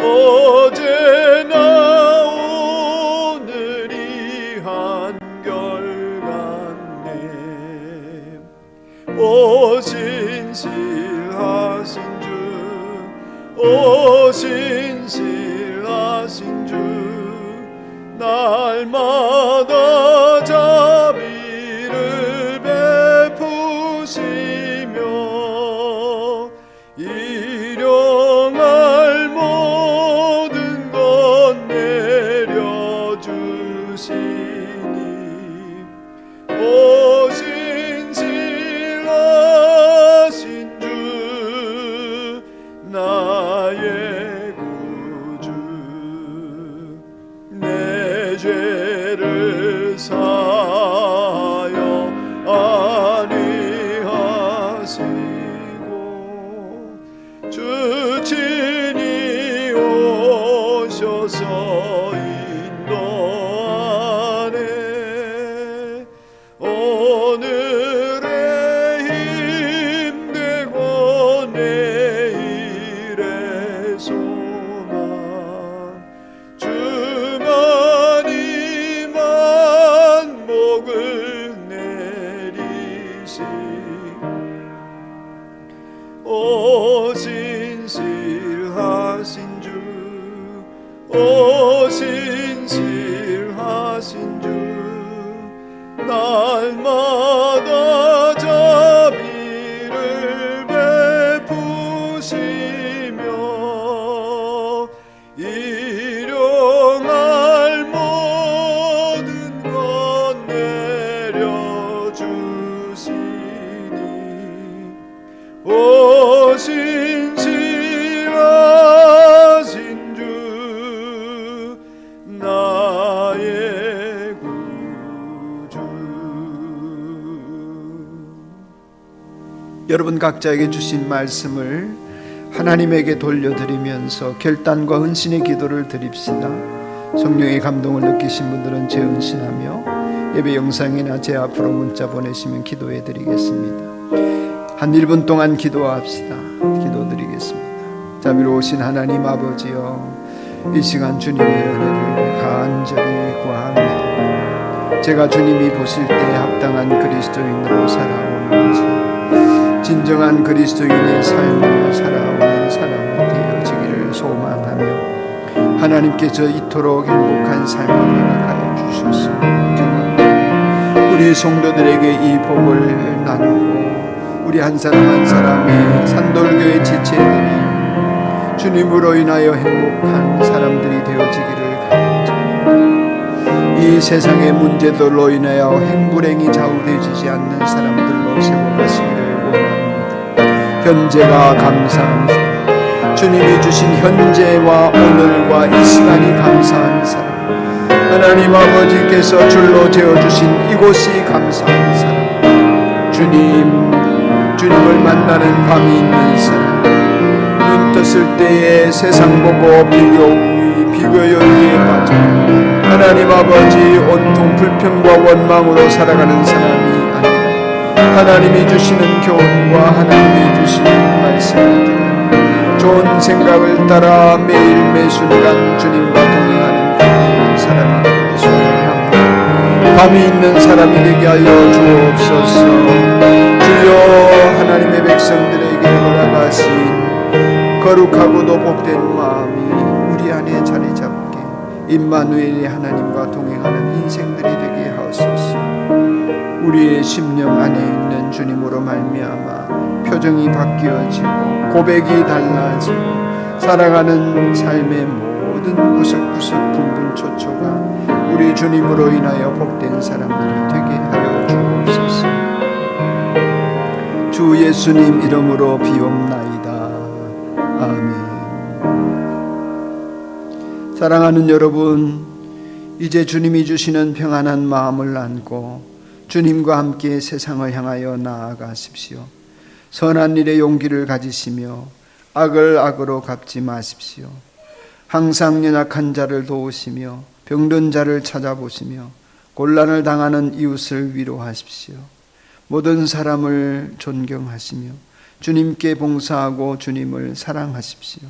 어제나 오늘이 한결같네. 오 신실하신 주, 오 신실하신 주, 날마다 자비를 베푸시며 일용할 모든 것 내려주시니 오 신실하신 주, 나의 구주, 내 죄를 사하여 안위하시고 주 친히 오셔서 인도하네. 오늘의 힘되고 내일의 소망, 주만이 만복을 내리시. 오 신실하신 주, 오 신실하신 주, 날마다 자비를 베푸시며 일용할 모든 것 내려주시니 오 신실하신 주, 나의 구주. 여러분 각자에게 주신 말씀을 하나님에게 돌려드리면서 결단과 헌신의 기도를 드립시다. 성령의 감동을 느끼신 분들은 재헌신하며 예배 영상이나 제 앞으로 문자 보내시면 기도해 드리겠습니다. 한 1분 동안 기도합시다. 기도드리겠습니다. 자비로우신 하나님 아버지여, 이 시간 주님의 은혜를 간절히 구합니다. 제가 주님이 보실 때 합당한 그리스도인으로 살아오는지, 진정한 그리스도인의 삶을 살아오는 사람이 되어지기를 소망하며 하나님께서 이토록 행복한 삶을 허락하여 주셨습니다. 우리 성도들에게 이 복을 나누고 우리 한 사람 한 사람이 산돌교회 지체들이 주님으로 인하여 행복한 사람들이 되어지기를 간절히, 이 세상의 문제들로 인하여 행불행이 좌우되지 않는 사람들로 세워가시기를 원합니다. 현재가 감사한 사람, 주님이 주신 현재와 오늘과 이 시간이 감사한 사람, 하나님 아버지께서 줄로 재어주신 이곳이 감사한 사람, 주님을 만나는 밤이 있는 사람, 눈 떴을 때에 세상 보고 비교열기에 빠져 하나님 아버지 온통 불평과 원망으로 살아가는 사람이 아니라 하나님이 주시는 교훈과 하나님이 주시는 말씀을 들어 좋은 생각을 따라 매일 매순간 주님과 동행하는 그런 사람이 되기를 소원합니다. 밤이 있는 사람이 되게 하여 주옵소서. 주여, 하나님의 백성들에게 허락하신 거룩하고도 복된 마음이 우리 안에 자리 잡게, 임마누엘의 하나님과 동행하는 인생들이 되게 하옵소서. 우리의 심령 안에 있는 주님으로 말미암아 표정이 바뀌어지고 고백이 달라지고 살아가는 삶의 모든 구석구석 분분초초가 우리 주님으로 인하여 복된 사람들이 되게 하여 주옵소서. 주 예수님 이름으로 비옵나이다. 아멘. 사랑하는 여러분, 이제 주님이 주시는 평안한 마음을 안고 주님과 함께 세상을 향하여 나아가십시오. 선한 일에 용기를 가지시며 악을 악으로 갚지 마십시오. 항상 연약한 자를 도우시며 병든 자를 찾아보시며 곤란을 당하는 이웃을 위로하십시오. 모든 사람을 존경하시며 주님께 봉사하고 주님을 사랑하십시오.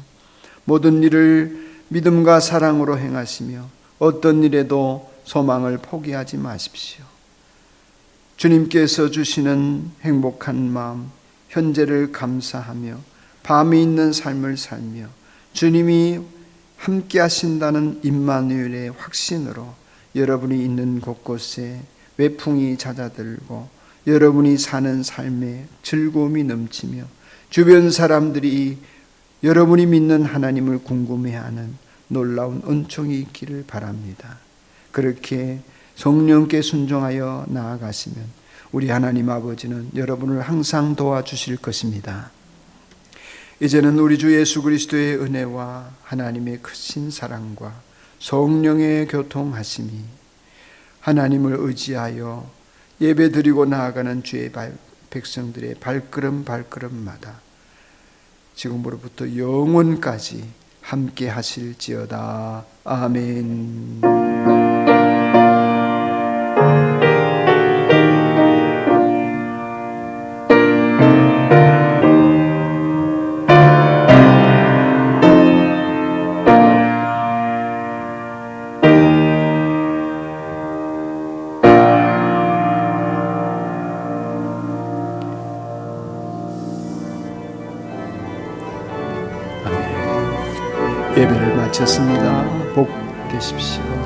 모든 일을 믿음과 사랑으로 행하시며 어떤 일에도 소망을 포기하지 마십시오. 주님께서 주시는 행복한 마음, 현재를 감사하며 밤이 있는 삶을 살며 주님이 함께 하신다는 임마누엘의 확신으로 여러분이 있는 곳곳에 외풍이 잦아들고 여러분이 사는 삶에 즐거움이 넘치며 주변 사람들이 여러분이 믿는 하나님을 궁금해하는 놀라운 은총이 있기를 바랍니다. 그렇게 성령께 순종하여 나아가시면 우리 하나님 아버지는 여러분을 항상 도와주실 것입니다. 이제는 우리 주 예수 그리스도의 은혜와 하나님의 크신 사랑과 성령의 교통하심이 하나님을 의지하여 예배드리고 나아가는 주의 백성들의 발걸음마다 지금으로부터 영원까지 함께 하실지어다. 아멘. 예배를 마쳤습니다. 복 되십시오.